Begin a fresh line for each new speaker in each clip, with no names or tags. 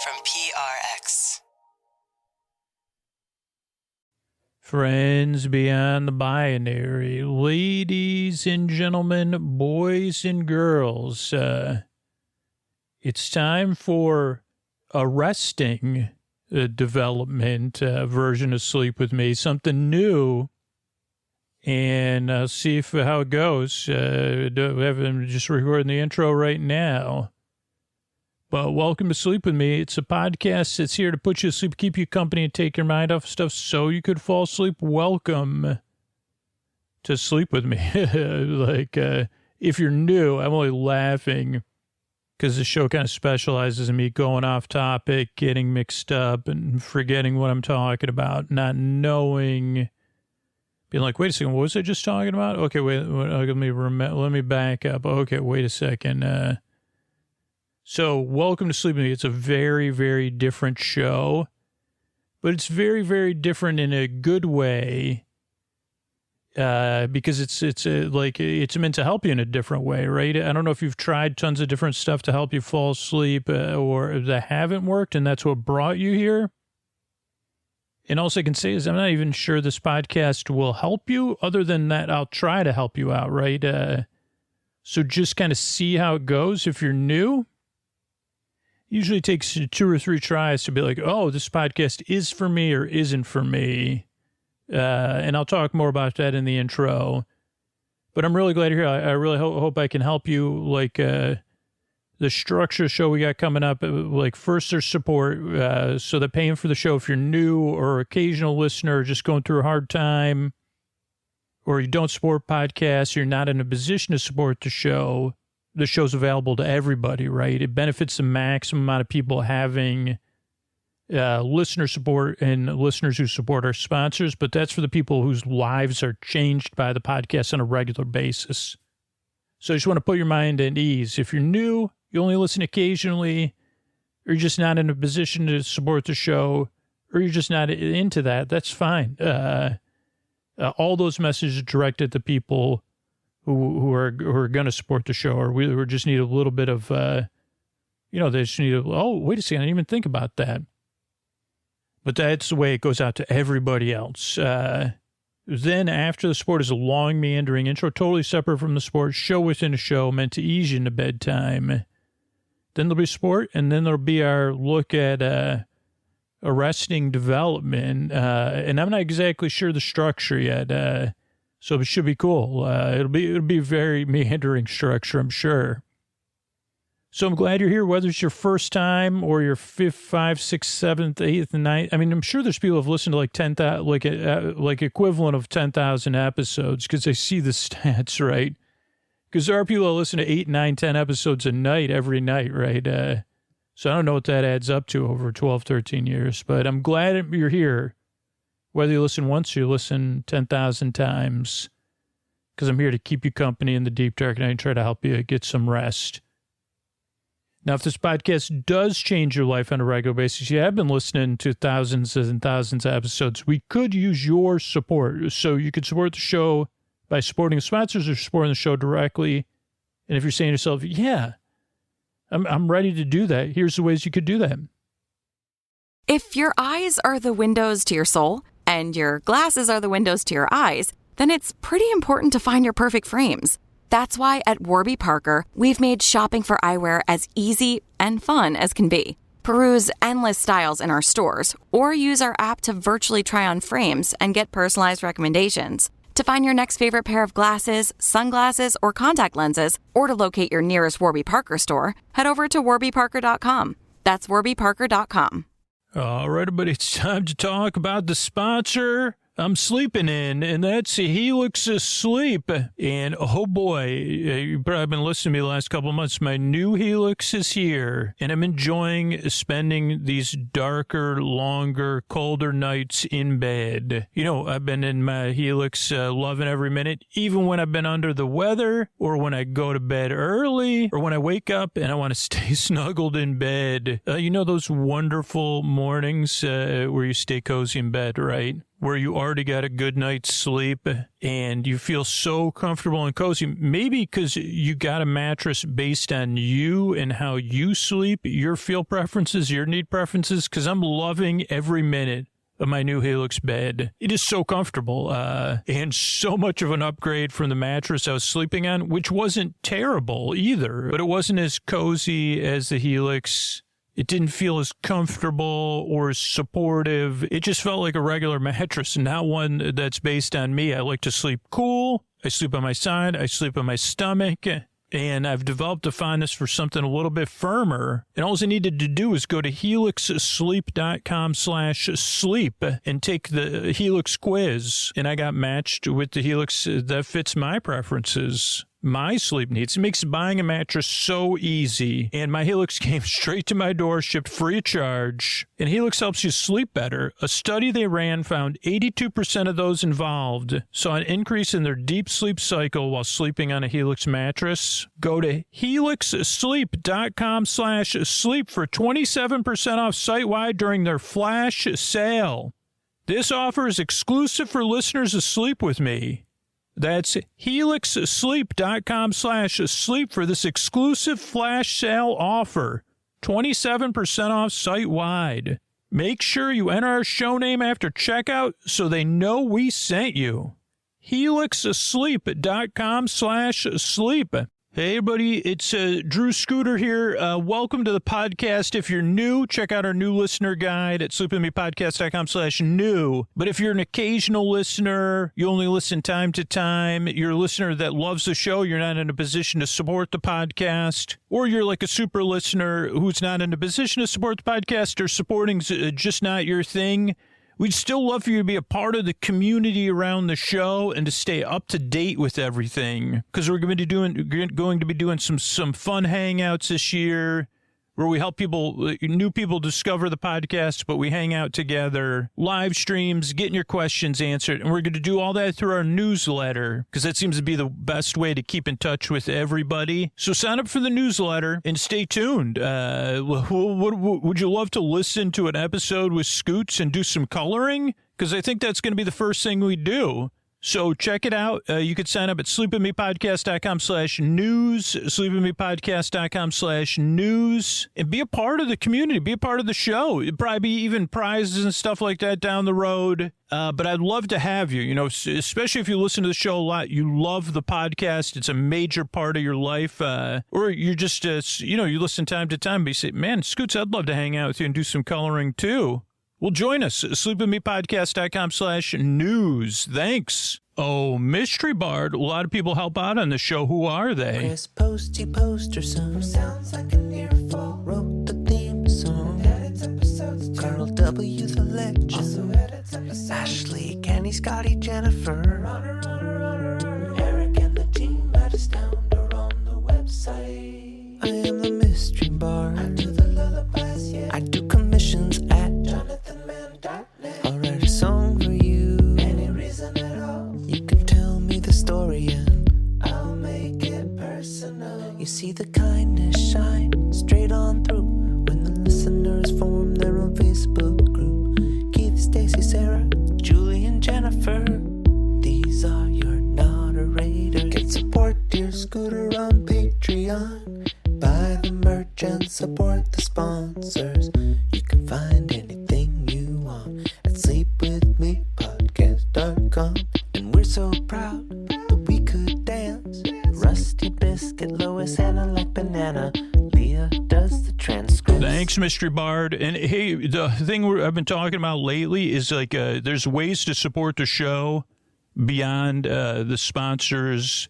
from PRX.
Friends beyond the binary, ladies and gentlemen, boys and girls, it's time for a resting development version of Sleep With Me, something new, and I'll see how it goes. I'm just recording the intro right now. But welcome to Sleep With Me. It's a podcast that's here to put you to sleep, keep you company, and take your mind off stuff so you could fall asleep. Welcome to Sleep With Me. If you're new, I'm only laughing because the show kind of specializes in me going off topic, getting mixed up, and forgetting what I'm talking about, not knowing, being like, wait a second, what was I just talking about? Okay, wait, let me back up. Okay, wait a second. So welcome to Sleep With Me. It's a very, very different show, but it's very, very different in a good way because it's meant to help you in a different way, right? I don't know if you've tried tons of different stuff to help you fall asleep or that haven't worked, and that's what brought you here. And all I can say is I'm not even sure this podcast will help you. Other than that, I'll try to help you out, right? So just kind of see how it goes if you're new. Usually takes 2 or 3 tries to be like, oh, this podcast is for me or isn't for me. And I'll talk more about that in the intro. But I'm really glad you're here. I really hope I can help you. Like the structure show we got coming up, like first there's support. So they're paying for the show if you're new or occasional listener, just going through a hard time, or you don't support podcasts, you're not in a position to support the show. The show's available to everybody, right? It benefits the maximum amount of people having listener support and listeners who support our sponsors, but that's for the people whose lives are changed by the podcast on a regular basis. So I just want to put your mind at ease. If you're new, you only listen occasionally, or you're just not in a position to support the show, or you're just not into that, that's fine. All those messages are directed at the people who are going to support the show, or we just need a little bit of, they just need oh, wait a second, I didn't even think about that. But that's the way it goes out to everybody else. Then after the sport is a long, meandering intro, totally separate from the sport, show within a show, meant to ease you into bedtime. Then there'll be sport, and then there'll be our look at arresting development. And I'm not exactly sure the structure yet, so it should be cool. It'll be very meandering structure, I'm sure. So I'm glad you're here, whether it's your first time or your 5th, 6th, 7th, 8th, and 9th. I mean, I'm sure there's people who've listened to like 10,000, like equivalent of 10,000 episodes, because I see the stats, right? Because there are people that listen to 8, 9, 10 episodes a night, every night, right? So I don't know what that adds up to over 12, 13 years, but I'm glad you're here. Whether you listen once or you listen 10,000 times, because I'm here to keep you company in the deep dark night and try to help you get some rest. Now, if this podcast does change your life on a regular basis, you have been listening to thousands and thousands of episodes, we could use your support. So you could support the show by supporting the sponsors or supporting the show directly. And if you're saying to yourself, yeah, I'm ready to do that, here's the ways you could do that.
If your eyes are the windows to your soul, and your glasses are the windows to your eyes, then it's pretty important to find your perfect frames. That's why at Warby Parker, we've made shopping for eyewear as easy and fun as can be. Peruse endless styles in our stores, or use our app to virtually try on frames and get personalized recommendations. To find your next favorite pair of glasses, sunglasses, or contact lenses, or to locate your nearest Warby Parker store, head over to warbyparker.com. That's warbyparker.com.
All right, everybody, it's time to talk about the sponsor I'm sleeping in, and that's Helix Sleep. And oh boy, you've probably been listening to me the last couple of months. My new Helix is here, and I'm enjoying spending these darker, longer, colder nights in bed. You know, I've been in my Helix loving every minute, even when I've been under the weather, or when I go to bed early, or when I wake up and I want to stay snuggled in bed. You know those wonderful mornings where you stay cozy in bed, right? where you already got a good night's sleep and you feel so comfortable and cozy, maybe because you got a mattress based on you and how you sleep, your feel preferences, your need preferences, because I'm loving every minute of my new Helix bed. It is so comfortable and so much of an upgrade from the mattress I was sleeping on, which wasn't terrible either, but it wasn't as cozy as the Helix. It didn't feel as comfortable or as supportive. It just felt like a regular mattress, not one that's based on me. I like to sleep cool. I sleep on my side. I sleep on my stomach. And I've developed a fondness for something a little bit firmer. And all I needed to do is go to helixsleep.com/sleep and take the Helix quiz. And I got matched with the Helix that fits my preferences, my sleep needs. It makes buying a mattress so easy. And my Helix came straight to my door, shipped free of charge. And Helix helps you sleep better. A study they ran found 82% of those involved saw an increase in their deep sleep cycle while sleeping on a Helix mattress. Go to helixsleep.com/sleep for 27% off site-wide during their flash sale. This offer is exclusive for listeners of Sleep With Me. That's helixsleep.com/sleep for this exclusive flash sale offer. 27% off site-wide. Make sure you enter our show name after checkout so they know we sent you. helixsleep.com/sleep. Hey, everybody, it's Drew Scooter here. Welcome to the podcast. If you're new, check out our new listener guide at sleepwithmepodcast.com/new. But if you're an occasional listener, you only listen time to time, you're a listener that loves the show, you're not in a position to support the podcast, or you're like a super listener who's not in a position to support the podcast or supporting's just not your thing, we'd still love for you to be a part of the community around the show and to stay up to date with everything. Because we're going to be doing some fun hangouts this year where we help new people discover the podcast, but we hang out together, live streams, getting your questions answered. And we're going to do all that through our newsletter because that seems to be the best way to keep in touch with everybody. So sign up for the newsletter and stay tuned. Would you love to listen to an episode with Scoots and do some coloring? Because I think that's going to be the first thing we do. So check it out. You can sign up at sleepwithmepodcast.com/news, sleepwithmepodcast.com/news, and be a part of the community, be a part of the show. It'd probably be even prizes and stuff like that down the road. But I'd love to have you, especially if you listen to the show a lot, you love the podcast. It's a major part of your life. Or you're just, you listen time to time, but you say, man, Scoots, I'd love to hang out with you and do some coloring too. Well, join us, sleepwithmepodcast.com/news. Thanks. Oh, Mystery Bard. A lot of people help out on the show. Who are they?
Chris Posty Poster Son sounds like an earful. Wrote the theme song. Edits episodes too. Carl W. the Legend. Also edits episodes. Ashley, Kenny, Scotty, Jennifer. Runner. Eric and the team at Astound are on the website. I am the Mystery Bard. I do the lullabies, yeah. I do commissions at JonathanMann.net. I'll write a song for you. Any reason at all. You can tell me the story and I'll make it personal. You see the kindness shine straight on through when the listeners form their own Facebook group. Keith, Stacy, Sarah, Julie, and Jennifer. These are your moderators. Get support dear Scooter on Patreon. Buy the merch and support the sponsors. You can find anything you want at sleepwithmepodcast.com. And we're so proud that we could dance. Rusty Biscuit, Lois, Hannah like banana. Leah does the transcripts.
Thanks, Mystery Bard. And hey, the thing I've been talking about lately is like there's ways to support the show beyond the sponsors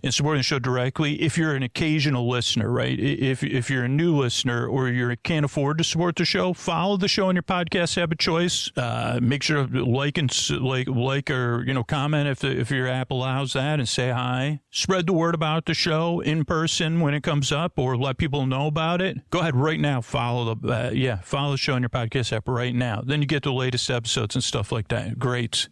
and supporting the show directly. If you're an occasional listener, right? If you're a new listener or you can't afford to support the show, follow the show on your podcast app of choice. Make sure to like or comment if your app allows that, and say hi. Spread the word about the show in person when it comes up, or let people know about it. Go ahead right now. Follow the show on your podcast app right now. Then you get the latest episodes and stuff like that. Great.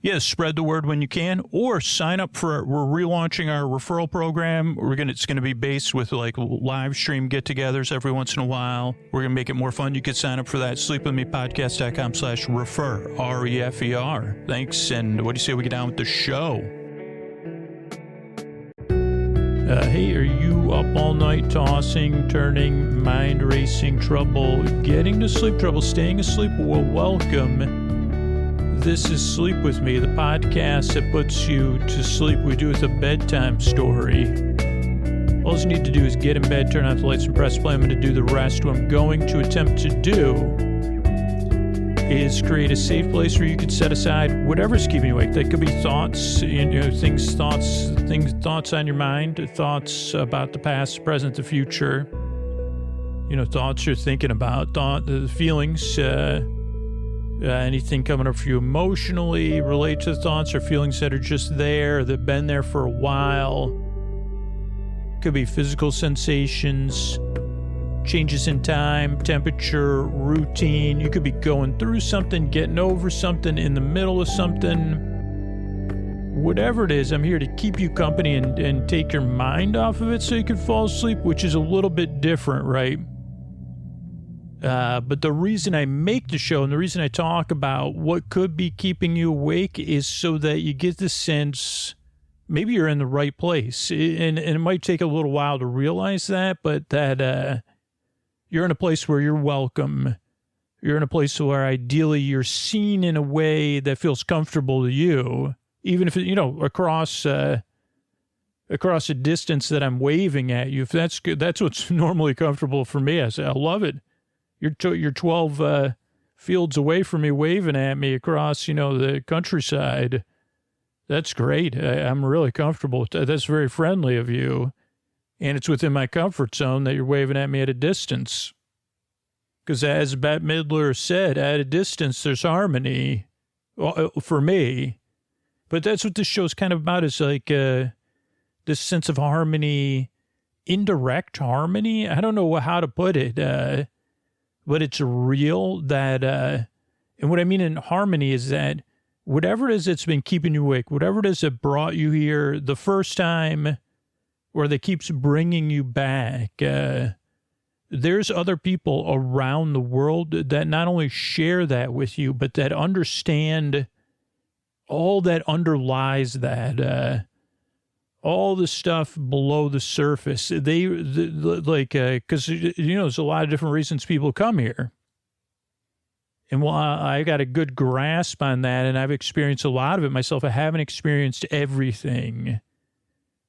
Yeah, spread the word when you can, or sign up for. We're relaunching our referral program. It's gonna be based with like live stream get-togethers every once in a while. We're gonna make it more fun. You could sign up for that. Sleepwithmepodcast.com/refer REFER. Thanks, and what do you say we get down with the show? Hey, are you up all night tossing, turning, mind racing, trouble, getting to sleep, trouble, staying asleep? Well, welcome. This is Sleep With Me, the podcast that puts you to sleep. We do it with a bedtime story. All you need to do is get in bed, turn out the lights, and press play. I'm going to do the rest. What I'm going to attempt to do is create a safe place where you could set aside whatever's keeping you awake. That could be thoughts, thoughts on your mind, thoughts about the past, present, the future. Thoughts you're thinking about, feelings, anything coming up for you emotionally related to thoughts or feelings that are just there, that have been there for a while. Could be physical sensations, changes in time, temperature, routine. You could be going through something, getting over something, in the middle of something. Whatever it is, I'm here to keep you company and take your mind off of it so you can fall asleep, which is a little bit different, right? But the reason I make the show and the reason I talk about what could be keeping you awake is so that you get the sense maybe you're in the right place. And it might take a little while to realize that, but that you're in a place where you're welcome. You're in a place where ideally you're seen in a way that feels comfortable to you, even if, across a distance that I'm waving at you. If that's good, that's what's normally comfortable for me. I say, I love it. You're 12 fields away from me waving at me across, the countryside. That's great. I'm really comfortable with that. That's very friendly of you. And it's within my comfort zone that you're waving at me at a distance. Because as Bette Midler said, at a distance, there's harmony for me. But that's what this show's kind of about, is like this sense of harmony, indirect harmony. I don't know how to put it. But it's real that, and what I mean in harmony is that whatever it is that's been keeping you awake, whatever it is that brought you here the first time, or that keeps bringing you back, there's other people around the world that not only share that with you, but that understand all that underlies that, all the stuff below the surface. Because, there's a lot of different reasons people come here. And while I got a good grasp on that, and I've experienced a lot of it myself, I haven't experienced everything.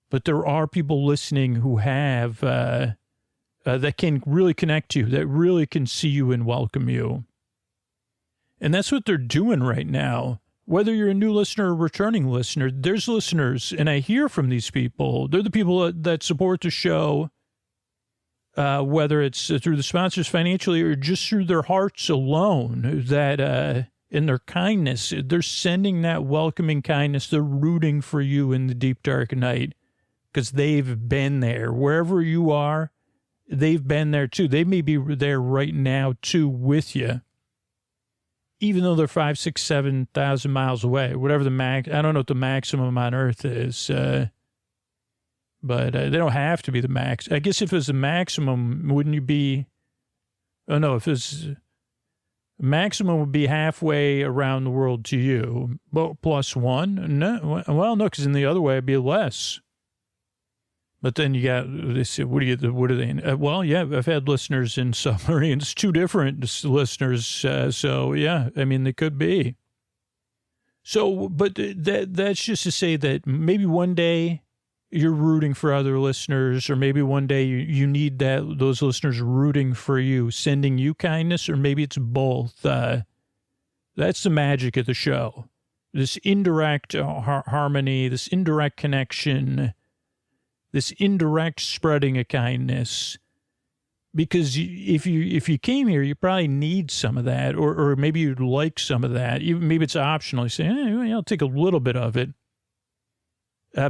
But there are people listening who have, that can really connect to you, that really can see you and welcome you. And that's what they're doing right now. Whether you're a new listener or returning listener, there's listeners, and I hear from these people. They're the people that support the show, whether it's through the sponsors financially or just through their hearts alone, that in their kindness, they're sending that welcoming kindness. They're rooting for you in the deep, dark night because they've been there. Wherever you are, they've been there too. They may be there right now too with you. Even though they're 5,000, 6,000, 7,000 miles away, whatever the max, I don't know what the maximum on Earth is, but they don't have to be the max. I guess if it was the maximum, wouldn't you be, if it's, maximum would be halfway around the world to you, but plus one? No, because in the other way, it'd be less. But then you got, they say, what are they? Well, yeah, I've had listeners in submarines, two different listeners. So, yeah, I mean, they could be. So, but that's just to say that maybe one day you're rooting for other listeners, or maybe one day you need those listeners rooting for you, sending you kindness, or maybe it's both. That's the magic of the show. This indirect harmony, this indirect connection, this indirect spreading of kindness, because if you came here, you probably need some of that, or maybe you'd like some of that. Even maybe it's optional. You say, I'll take a little bit of it,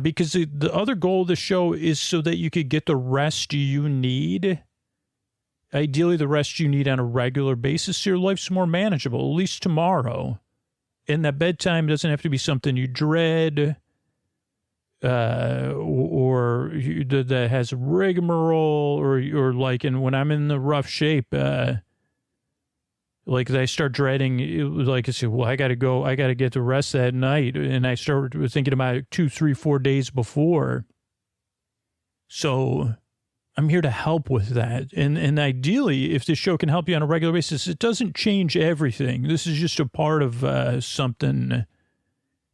because the other goal of the show is so that you could get the rest you need. Ideally, the rest you need on a regular basis, so your life's more manageable, at least tomorrow. And that bedtime doesn't have to be something you dread or that has rigmarole or like, and when I'm in the rough shape, like I start dreading, like I said, well, I got to get the rest that night. And I start thinking about it 2, 3, 4 days before. So I'm here to help with that. And ideally, if this show can help you on a regular basis, it doesn't change everything. This is just a part of something.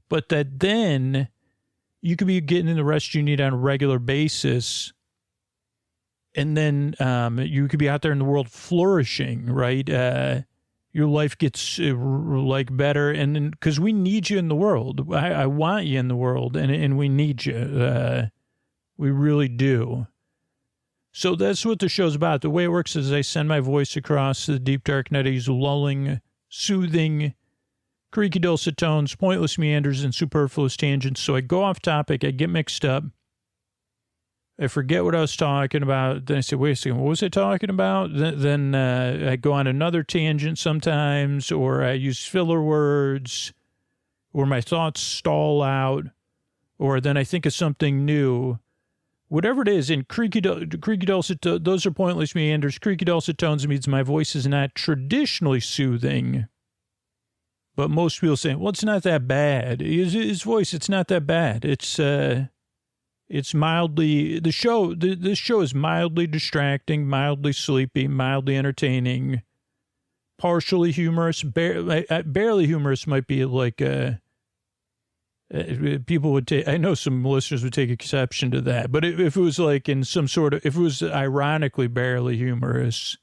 But that then you could be getting the rest you need on a regular basis. And then you could be out there in the world flourishing, right? Your life gets like better. And then, because we need you in the world. I want you in the world, and we need you. We really do. So that's what the show's about. The way it works is I send my voice across the deep, dark night. I use lulling, soothing, creaky dulcet tones, pointless meanders, and superfluous tangents. So I go off topic. I get mixed up. I forget what I was talking about. Then I say, wait a second, what was I talking about? Then I go on another tangent sometimes, or I use filler words, or my thoughts stall out, or then I think of something new. Whatever it is, in creaky dulcet, those are pointless meanders. Creaky dulcet tones means my voice is not traditionally soothing. But most people say, well, it's not that bad. His voice, it's not that bad. It's mildly, this show is mildly distracting, mildly sleepy, mildly entertaining, partially humorous. Barely humorous might be like, people would take, I know some listeners would take exception to that, but if it was like in some sort of, if it was ironically barely humorous,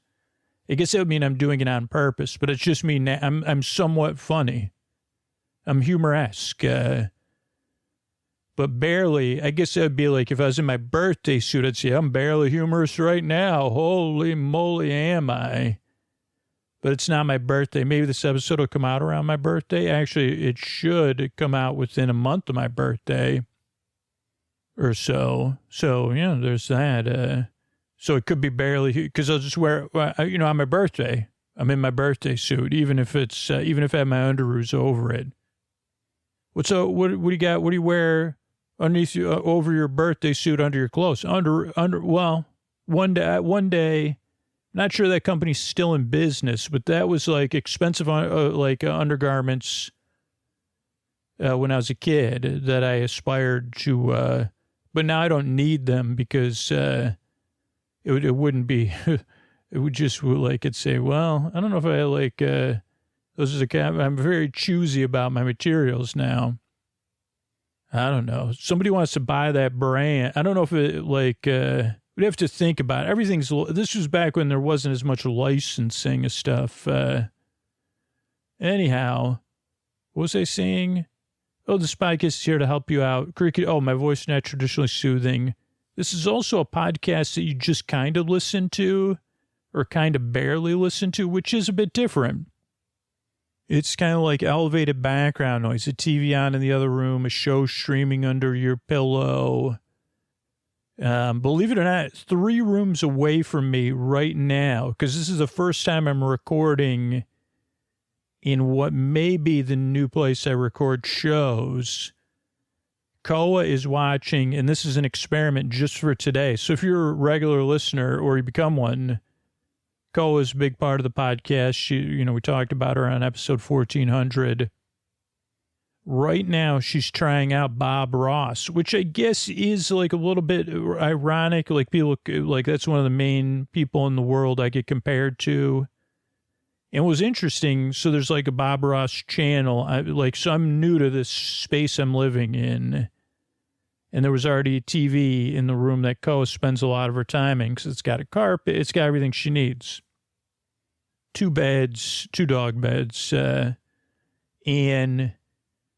I guess that would mean I'm doing it on purpose, but it's just me. I'm somewhat funny. I'm humoresque. But barely, I guess that would be like if I was in my birthday suit, I'd say, I'm barely humorous right now. Holy moly, am I? But it's not my birthday. Maybe this episode will come out around my birthday. Actually, it should come out within a month of my birthday or so. So, yeah, there's that. So it could be barely, because I'll just wear, on my birthday, I'm in my birthday suit, even if I have my underoos over it. What do you got? What do you wear underneath over your birthday suit under your clothes? Well, one day, not sure that company's still in business, but that was like expensive, undergarments when I was a kid that I aspired to, but now I don't need them because it wouldn't be, it would just it'd say, well, I don't know if I those are I'm very choosy about my materials now. I don't know. Somebody wants to buy that brand. I don't know if it we'd have to think about it. This was back when there wasn't as much licensing of stuff. Anyhow, what was I saying? Oh, the Spy Kiss is here to help you out. My voice is not traditionally soothing. This is also a podcast that you just kind of listen to or kind of barely listen to, which is a bit different. It's kind of like elevated background noise, a TV on in the other room, a show streaming under your pillow. Believe it or not, 3 rooms away from me right now, because this is the first time I'm recording in what may be the new place I record shows. Koa is watching, and this is an experiment just for today. So if you're a regular listener or you become one, Koa is a big part of the podcast. We talked about her on episode 1400. Right now, she's trying out Bob Ross, which I guess is like a little bit ironic. Like people, like that's one of the main people in the world I get compared to. And it was interesting. So there's like a Bob Ross channel. So I'm new to this space I'm living in. And there was already a TV in the room that Koa spends a lot of her time in because it's got a carpet. It's got everything she needs. 2 beds, 2 dog beds. And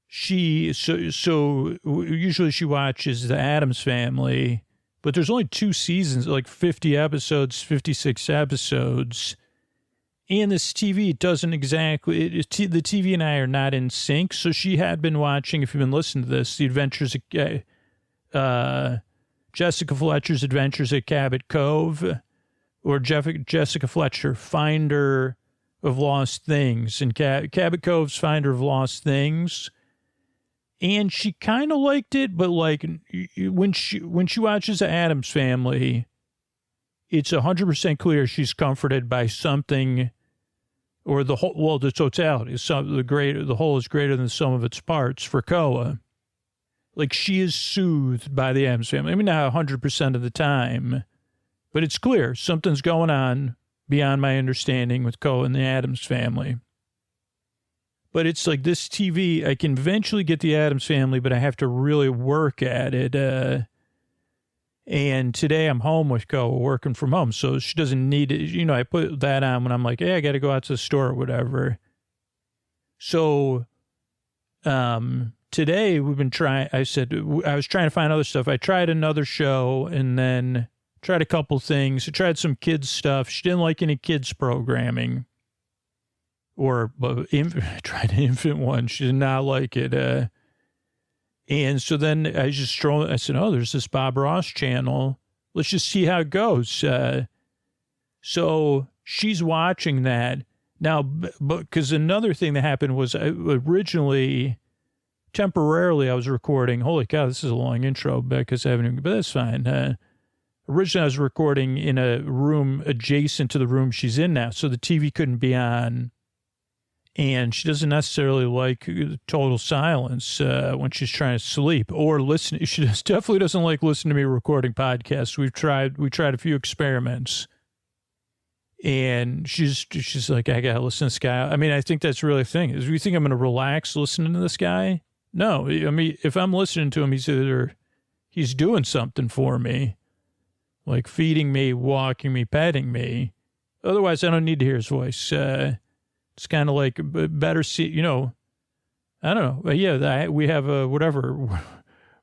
she, so usually she watches the Addams Family, but there's only 2 seasons, like 50 episodes, 56 episodes. And this TV doesn't exactly, the TV and I are not in sync. So she had been watching, if you've been listening to this, The Adventures of Jessica Fletcher's Adventures at Cabot Cove, or Jessica Fletcher, Finder of Lost Things and Cabot Cove's Finder of Lost Things. And she kind of liked it, but like when she watches the Addams Family, it's 100% clear she's comforted by something, or the whole. Well, the totality is the whole is greater than the sum of its parts for Koa. Like she is soothed by the Addams Family. I mean, not 100% of the time, but it's clear something's going on beyond my understanding with Koa and the Addams Family. But it's like this TV, I can eventually get the Addams Family, but I have to really work at it. And today I'm home with Koa, working from home. So she doesn't need it. You know, I put that on when I'm like, hey, I got to go out to the store or whatever. So today we've been trying, I was trying to find other stuff. I tried another show and then tried a couple things. I tried some kids stuff. She didn't like any kids programming. Or tried an infant one. She did not like it. And so then I said, oh, there's this Bob Ross channel. Let's just see how it goes. So she's watching that. Now, because another thing that happened was originally, temporarily, I was recording. Holy cow, this is a long intro because I haven't, but that's fine. Originally, I was recording in a room adjacent to the room she's in now. So the TV couldn't be on. And she doesn't necessarily like total silence when she's trying to sleep or listen. She definitely doesn't like listening to me recording podcasts. We tried a few experiments, and she's like, I gotta listen to this guy. I mean, I think that's really a thing. Is you think I'm gonna relax listening to this guy? No, I mean, if I'm listening to him, he's doing something for me, like feeding me, walking me, petting me. Otherwise, I don't need to hear his voice. It's kind of like better see, you know, I don't know. Yeah, we have a whatever,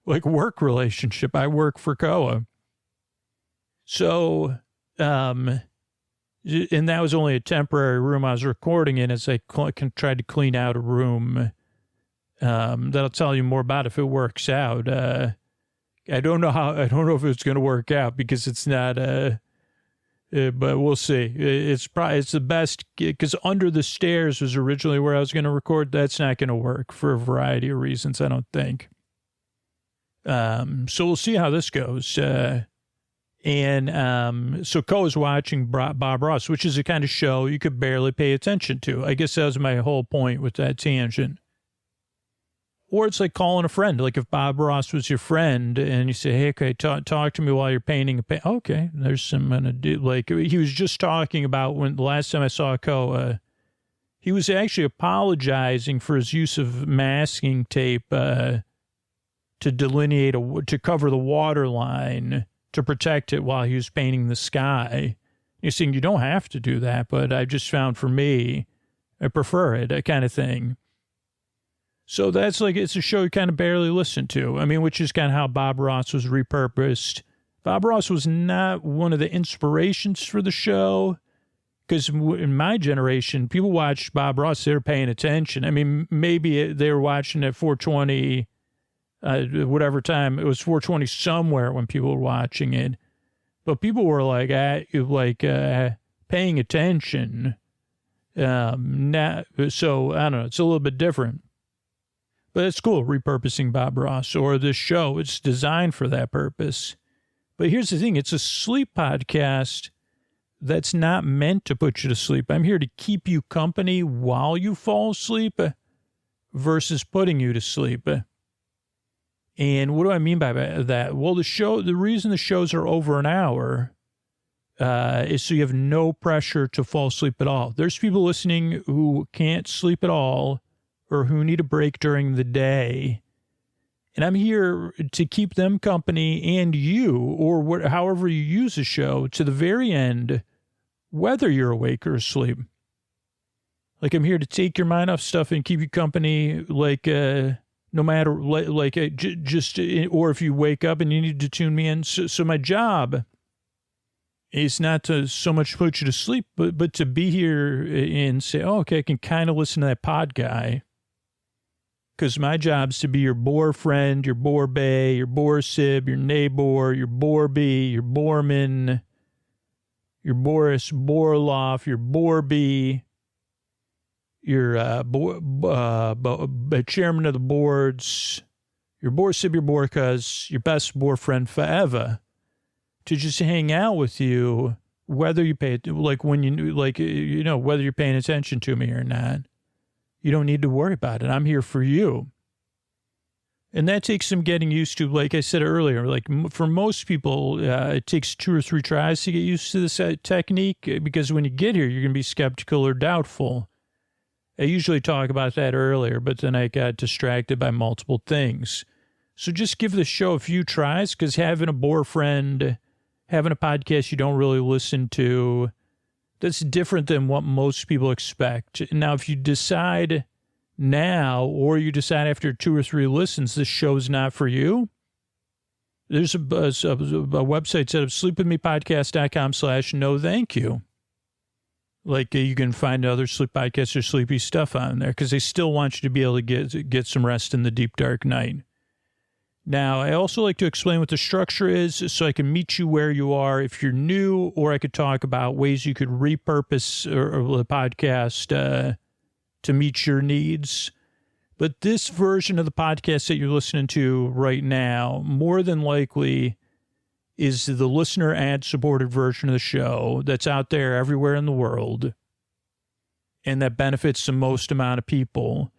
like work relationship. I work for Koa. So, and that was only a temporary room I was recording in as I tried to clean out a room. That I'll tell you more about if it works out. I don't know if it's going to work out because it's not, but we'll see. It's the best because under the stairs was originally where I was going to record. That's not going to work for a variety of reasons, I don't think. So we'll see how this goes. So Koa's watching Bob Ross, which is a kind of show you could barely pay attention to. I guess that was my whole point with that tangent. Or it's like calling a friend. Like if Bob Ross was your friend and you say, hey, okay, talk to me while you're painting. Okay, there's some going to do. Like he was just talking about when the last time I saw Koa, he was actually apologizing for his use of masking tape to delineate, to cover the water line, to protect it while he was painting the sky. You're saying you don't have to do that, but I just found for me, I prefer it, that kind of thing. So that's like, it's a show you kind of barely listen to. I mean, which is kind of how Bob Ross was repurposed. Bob Ross was not one of the inspirations for the show because in my generation, people watched Bob Ross, they were paying attention. I mean, maybe they were watching at 420, whatever time. It was 420 somewhere when people were watching it. But people were like paying attention. So, I don't know, it's a little bit different. But it's cool, repurposing Bob Ross or this show. It's designed for that purpose. But here's the thing. It's a sleep podcast that's not meant to put you to sleep. I'm here to keep you company while you fall asleep versus putting you to sleep. And what do I mean by that? Well, the reason the shows are over an hour is so you have no pressure to fall asleep at all. There's people listening who can't sleep at all or who need a break during the day. And I'm here to keep them company and you, or however you use the show, to the very end, whether you're awake or asleep. Like I'm here to take your mind off stuff and keep you company, like no matter, just, or if you wake up and you need to tune me in. So my job is not to so much put you to sleep, but to be here and say, oh, okay, I can kind of listen to that pod guy. Because my job's to be your boar friend, your boar bay, your boar sib, your neighbor, your boar bee, your boorman, your Boris Borloff, your boar bee, your chairman of the boards, your board sib, your board cuz, your best boyfriend forever, to just hang out with you, whether you pay, like when you, like, you know, whether you're paying attention to me or not. You don't need to worry about it. I'm here for you. And that takes some getting used to, like I said earlier. Like for most people, it takes 2 or 3 tries to get used to this technique, because when you get here, you're going to be skeptical or doubtful. I usually talk about that earlier, but then I got distracted by multiple things. So just give the show a few tries, because having a boyfriend, having a podcast you don't really listen to, that's different than what most people expect. Now, if you decide now, or you decide after 2 or 3 listens, this show's not for you, there's a website set up, sleepwithmepodcast.com/no thank you. Like you can find other sleep podcasts or sleepy stuff on there, because they still want you to be able to get some rest in the deep dark night. Now, I also like to explain what the structure is, so I can meet you where you are if you're new, or I could talk about ways you could repurpose the podcast to meet your needs. But this version of the podcast that you're listening to right now, more than likely, is the listener ad-supported version of the show that's out there everywhere in the world, and that benefits the most amount of people,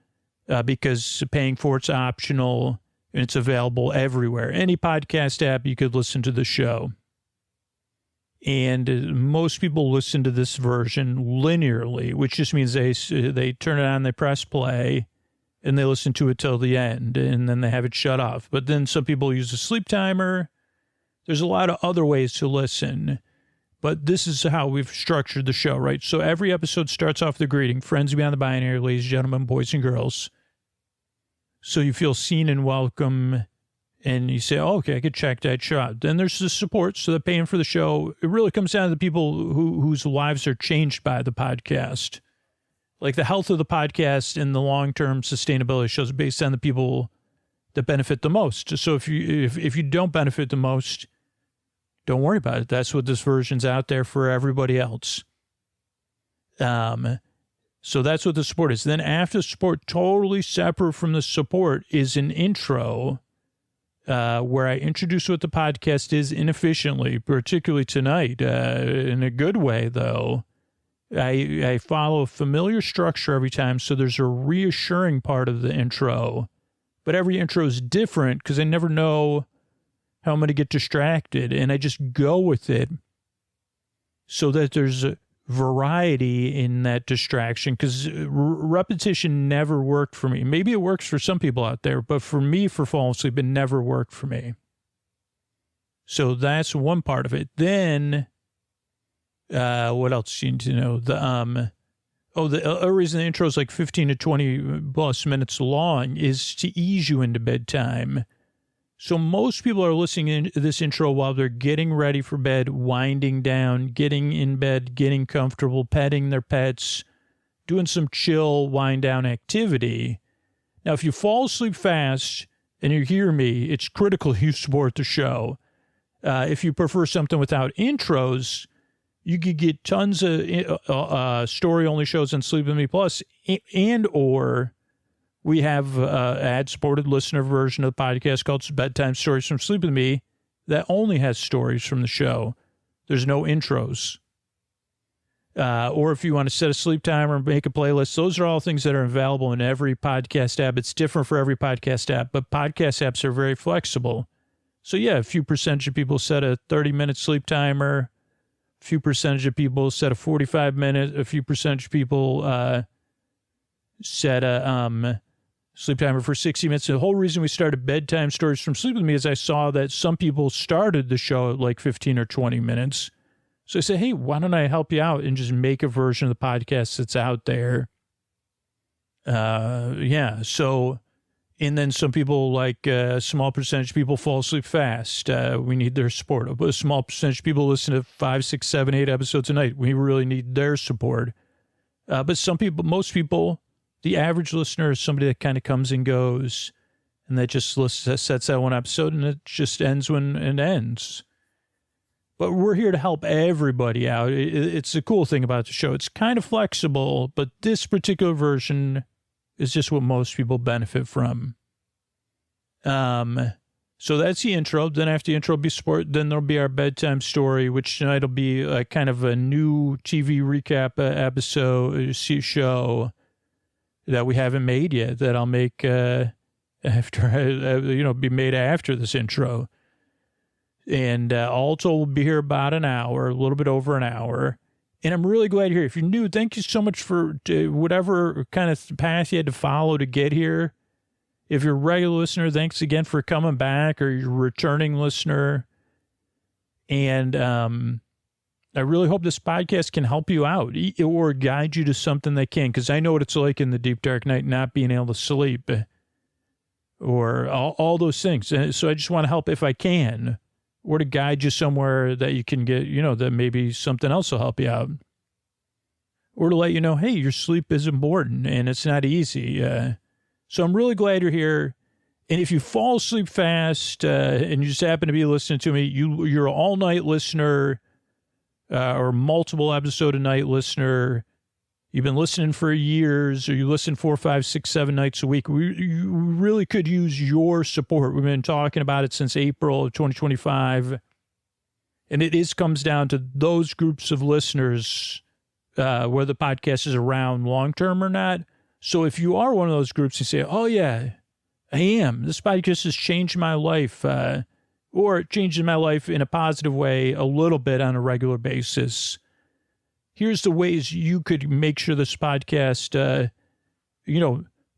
because paying for it's optional, and it's available everywhere. Any podcast app, you could listen to the show. And most people listen to this version linearly, which just means they turn it on, they press play, and they listen to it till the end, and then they have it shut off. But then some people use a sleep timer. There's a lot of other ways to listen, but this is how we've structured the show, right? So every episode starts off with a greeting: friends beyond the binary, ladies and gentlemen, boys and girls. So you feel seen and welcome, and you say, oh, okay, I could check that shot. Then there's the support, so the paying for the show. It really comes down to the people whose lives are changed by the podcast. Like the health of the podcast and the long-term sustainability shows based on the people that benefit the most. So if you don't benefit the most, don't worry about it. That's what this version's out there for everybody else. So that's what the support is. Then after the support, totally separate from the support, is an intro where I introduce what the podcast is inefficiently, particularly tonight. In a good way, though. I follow a familiar structure every time, so there's a reassuring part of the intro. But every intro is different, because I never know how I'm going to get distracted, and I just go with it so that there's a variety in that distraction, because repetition never worked for me. Maybe it works for some people out there, but for me, for falling asleep, it never worked for me. So that's one part of it. Then, what else do you need to know? The other reason the intro is like 15 to 20 plus minutes long is to ease you into bedtime. So most people are listening to this intro while they're getting ready for bed, winding down, getting in bed, getting comfortable, petting their pets, doing some chill wind down activity. Now, if you fall asleep fast and you hear me, it's critical you support the show. If you prefer something without intros, you could get tons of story-only shows on Sleep With Me Plus, or we have ad-supported listener version of the podcast called Bedtime Stories from Sleep With Me that only has stories from the show. There's no intros. Or if you want to set a sleep timer and make a playlist, those are all things that are available in every podcast app. It's different for every podcast app, but podcast apps are very flexible. So yeah, a few percentage of people set a 30-minute sleep timer. A few percentage of people set a 45-minute. A few percentage of people set a sleep timer for 60 minutes. The whole reason we started Bedtime Stories from Sleep With Me is I saw that some people started the show at like 15 or 20 minutes. So I said, hey, why don't I help you out and just make a version of the podcast that's out there? So, and then some people, like a small percentage of people fall asleep fast. We need their support. A small percentage of people listen to 5, 6, 7, 8 episodes a night. We really need their support. But some people, most people, the average listener is somebody that kind of comes and goes, and that just sets that one episode, and it just ends when it ends. but we're here to help everybody out. It's the cool thing about the show. It's kind of flexible, but this particular version is just what most people benefit from. So that's the intro. Then after the intro will be sport. Then there'll be our bedtime story, which tonight will be kind of a new TV recap episode show that we haven't made yet, that I'll make after, be made after this intro. And Alto will be here about an hour, a little bit over an hour. And I'm really glad you're here. If you're new, thank you so much for whatever kind of path you had to follow to get here. If you're a regular listener, thanks again for coming back, or you're a returning listener. And I really hope this podcast can help you out or guide you to something that can, because I know what it's like in the deep, dark night, not being able to sleep or all those things. And so I just want to help if I can, or to guide you somewhere that you can get, that maybe something else will help you out. Or to let you know, hey, your sleep is important and it's not easy. So I'm really glad you're here. And if you fall asleep fast and you just happen to be listening to me, you're an all-night listener or multiple episode a night listener. You've been listening for years, or you listen 4, 5, 6, 7 nights a week. You really could use your support. We've been talking about it since April of 2025. And it comes down to those groups of listeners, whether the podcast is around long-term or not. So if you are one of those groups and say, oh, yeah, I am. This podcast has changed my life, or it changes my life in a positive way a little bit on a regular basis. Here's the ways you could make sure this podcast,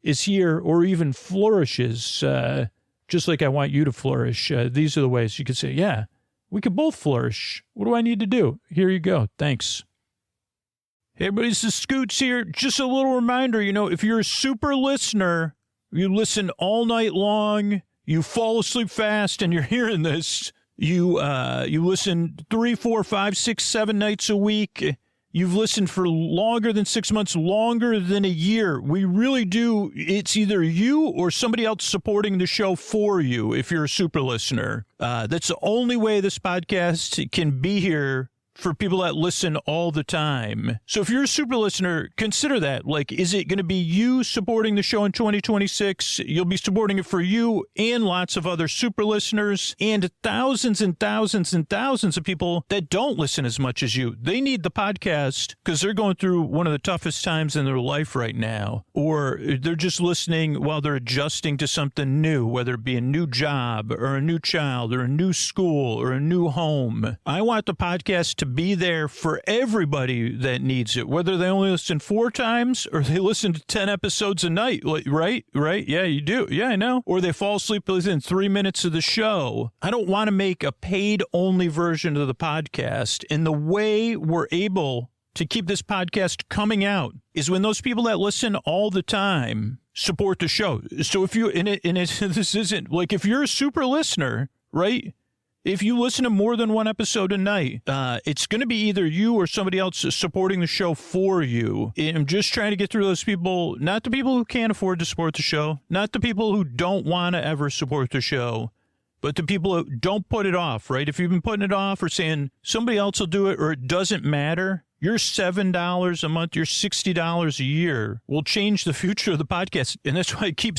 is here or even flourishes, just like I want you to flourish. These are the ways you could say, yeah, we could both flourish. What do I need to do? Here you go. Thanks. Hey, everybody, this is Scoots here. Just a little reminder, if you're a super listener, you listen all night long, you fall asleep fast, and you're hearing this, you listen 3, 4, 5, 6, 7 nights a week. You've listened for longer than 6 months, longer than a year. We really do. It's either you or somebody else supporting the show for you if you're a super listener. That's the only way this podcast can be here for people that listen all the time. So if you're a super listener, consider that. Like, is it going to be you supporting the show in 2026? You'll be supporting it for you and lots of other super listeners and thousands and thousands and thousands of people that don't listen as much as you. They need the podcast because they're going through one of the toughest times in their life right now. Or they're just listening while they're adjusting to something new, whether it be a new job or a new child or a new school or a new home. I want the podcast to be there for everybody that needs it, whether they only listen 4 times or they listen to 10 episodes a night, right? Yeah, you do. Yeah, I know. Or they fall asleep within 3 minutes of the show. I don't want to make a paid-only version of the podcast. And the way we're able to keep this podcast coming out is when those people that listen all the time support the show. So if you, this isn't, like, if you're a super listener, right? If you listen to more than one episode a night, it's going to be either you or somebody else supporting the show for you. I'm just trying to get through those people, not the people who can't afford to support the show, not the people who don't want to ever support the show, but the people who don't put it off, right? If you've been putting it off or saying somebody else will do it or it doesn't matter, your $7 a month, your $60 a year will change the future of the podcast. And that's why I keep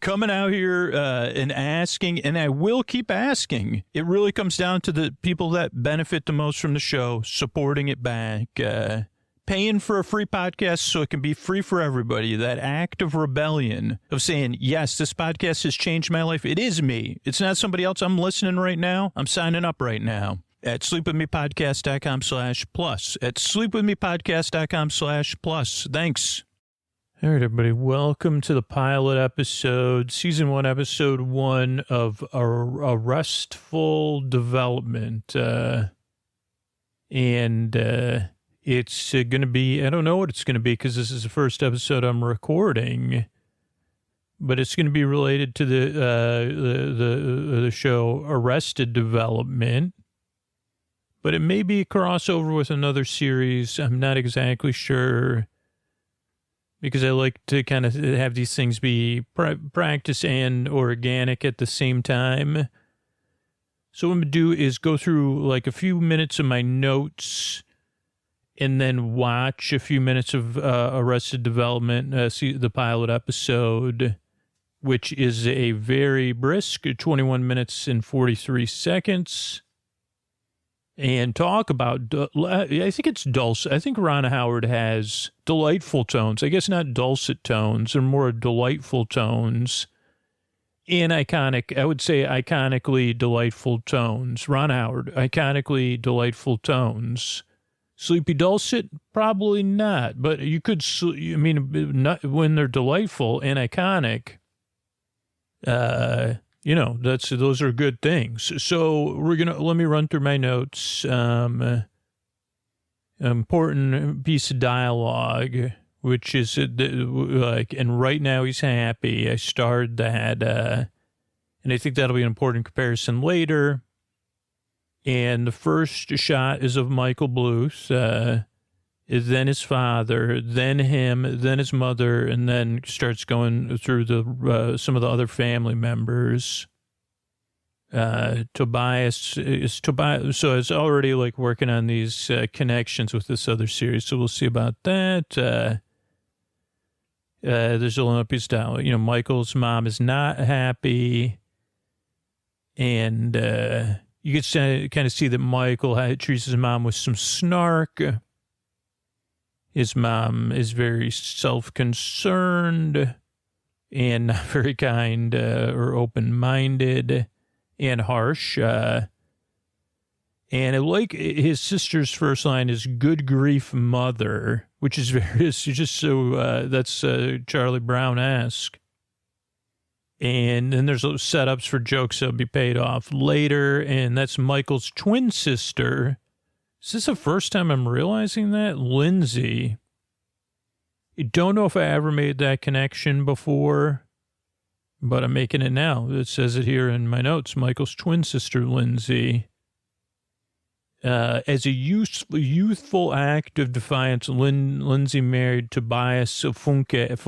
coming out here and asking, and I will keep asking. It really comes down to the people that benefit the most from the show, supporting it back, paying for a free podcast so it can be free for everybody. That act of rebellion of saying, yes, this podcast has changed my life. It is me. It's not somebody else. I'm listening right now. I'm signing up right now at sleepwithmepodcast.com/plus. At sleepwithmepodcast.com/plus. Thanks. All right, everybody. Welcome to the pilot episode, season 1, episode 1 of a Restful development. It's going to be, I don't know what it's going to be because this is the first episode I'm recording, but it's going to be related to the show Arrested Development. But it may be a crossover with another series. I'm not exactly sure because I like to kind of have these things be practice and organic at the same time. So what I'm going to do is go through like a few minutes of my notes and then watch a few minutes of Arrested Development, see the pilot episode, which is a very brisk 21 minutes and 43 seconds. And talk about, I think it's dulcet. I think Ron Howard has delightful tones. I guess not dulcet tones, they're more delightful tones. And iconic, I would say iconically delightful tones. Ron Howard, iconically delightful tones. Sleepy dulcet? Probably not. But you could, I mean, not, when they're delightful and iconic, those are good things. So let me run through my notes. Important piece of dialogue, which is and right now he's happy. I starred that, and I think that'll be an important comparison later. And the first shot is of Michael Bluth, then his father, then him, then his mother, and then starts going through some of the other family members. Tobias, so it's already like working on these connections with this other series, so we'll see about that. There's a little piece of dialogue. Michael's mom is not happy, and you can kind of see that Michael treats his mom with some snark. His mom is very self-concerned and not very kind or open-minded and harsh. And I like his sister's first line is "Good grief, mother," which is it's just so, that's Charlie Brown-esque. And then there's setups for jokes that'll be paid off later, and that's Michael's twin sister. Is this the first time I'm realizing that? Lindsay. I don't know if I ever made that connection before, but I'm making it now. It says it here in my notes. Michael's twin sister, Lindsay. As a youthful act of defiance, Lindsay married Tobias Tobias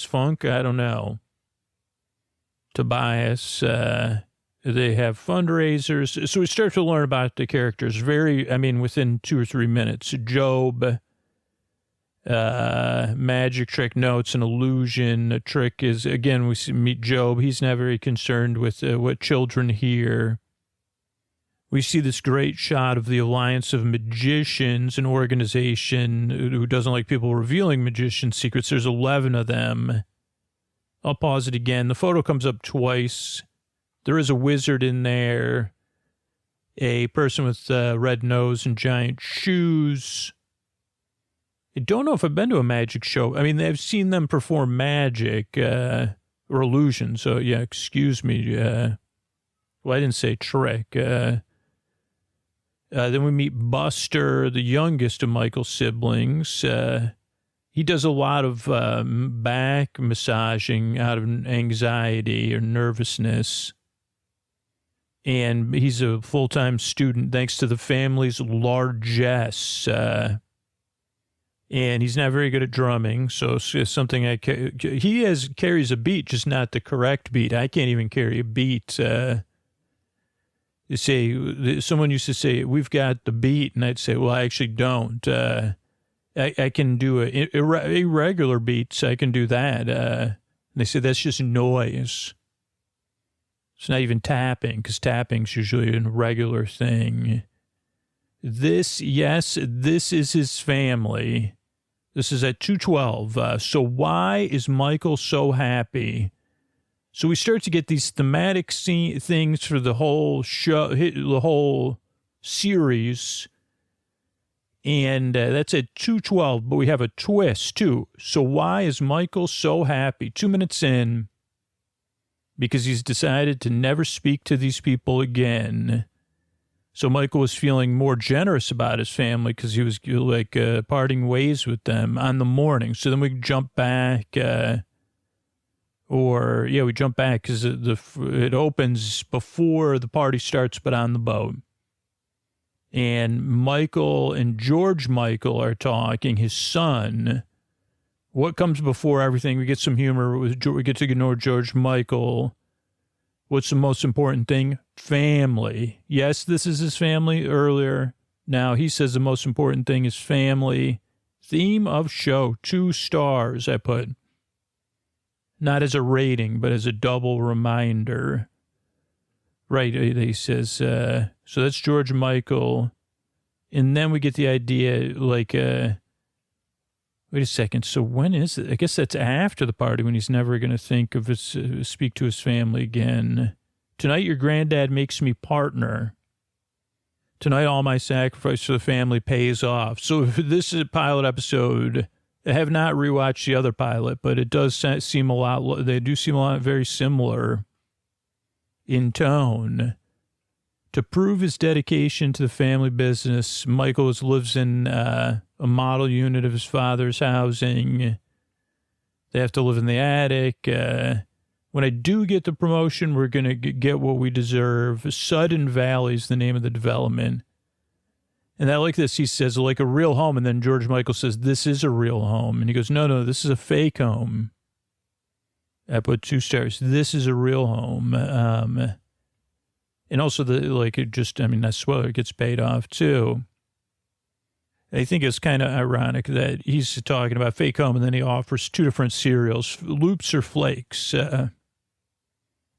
Funk, I don't know. Tobias, they have fundraisers. So we start to learn about the characters within 2 or 3 minutes. Job, magic trick, notes, an illusion. A trick is, again, we meet Job. He's not very concerned with what children hear. We see this great shot of the Alliance of Magicians, an organization who doesn't like people revealing magician secrets. There's 11 of them. I'll pause it again. The photo comes up twice. There is a wizard in there, a person with a red nose and giant shoes. I don't know if I've been to a magic show. I mean, I've seen them perform magic or illusion. So, yeah, excuse me. I didn't say trick. Then we meet Buster, the youngest of Michael's siblings. He does a lot of back massaging out of anxiety or nervousness. And he's a full-time student thanks to the family's largesse. And he's not very good at drumming, so it's something he carries a beat, just not the correct beat. I can't even carry a beat. Someone used to say, "We've got the beat," and I'd say, "Well, I actually don't. I can do irregular beats. I can do that." And they say that's just noise. It's not even tapping, because tapping's usually a regular thing. This is his family. This is at 2:12. So why is Michael so happy? So we start to get these thematic things for the whole show, the whole series. And that's at 2:12, but we have a twist too. So why is Michael so happy? 2 minutes in, because he's decided to never speak to these people again. So Michael was feeling more generous about his family because he was parting ways with them on the morning. So then we jump back, we jump back because it opens before the party starts, but on the boat. And Michael and George Michael are talking, his son. What comes before everything? We get some humor. We get to ignore George Michael. What's the most important thing? Family. Yes, this is his family earlier. Now he says the most important thing is family. Theme of show, 2 stars, I put. Not as a rating, but as a double reminder. Right, he says, so that's George Michael. And then we get the idea, like, wait a second, so when is it? I guess that's after the party when he's never going to think of speak to his family again. Tonight your granddad makes me partner. Tonight all my sacrifice for the family pays off. So if this is a pilot episode, I have not rewatched the other pilot, but it does seem a lot, they do seem a lot very similar in tone. To prove his dedication to the family business, Michael lives in a model unit of his father's housing. They have to live in the attic. When I do get the promotion, we're going to get what we deserve. Sudden Valley is the name of the development. And I like this. He says, like a real home. And then George Michael says, this is a real home. And he goes, no, this is a fake home. I put 2 stars. This is a real home. And also that spoiler, it gets paid off too. I think it's kind of ironic that he's talking about fake home and then he offers 2 different cereals, Loops or Flakes.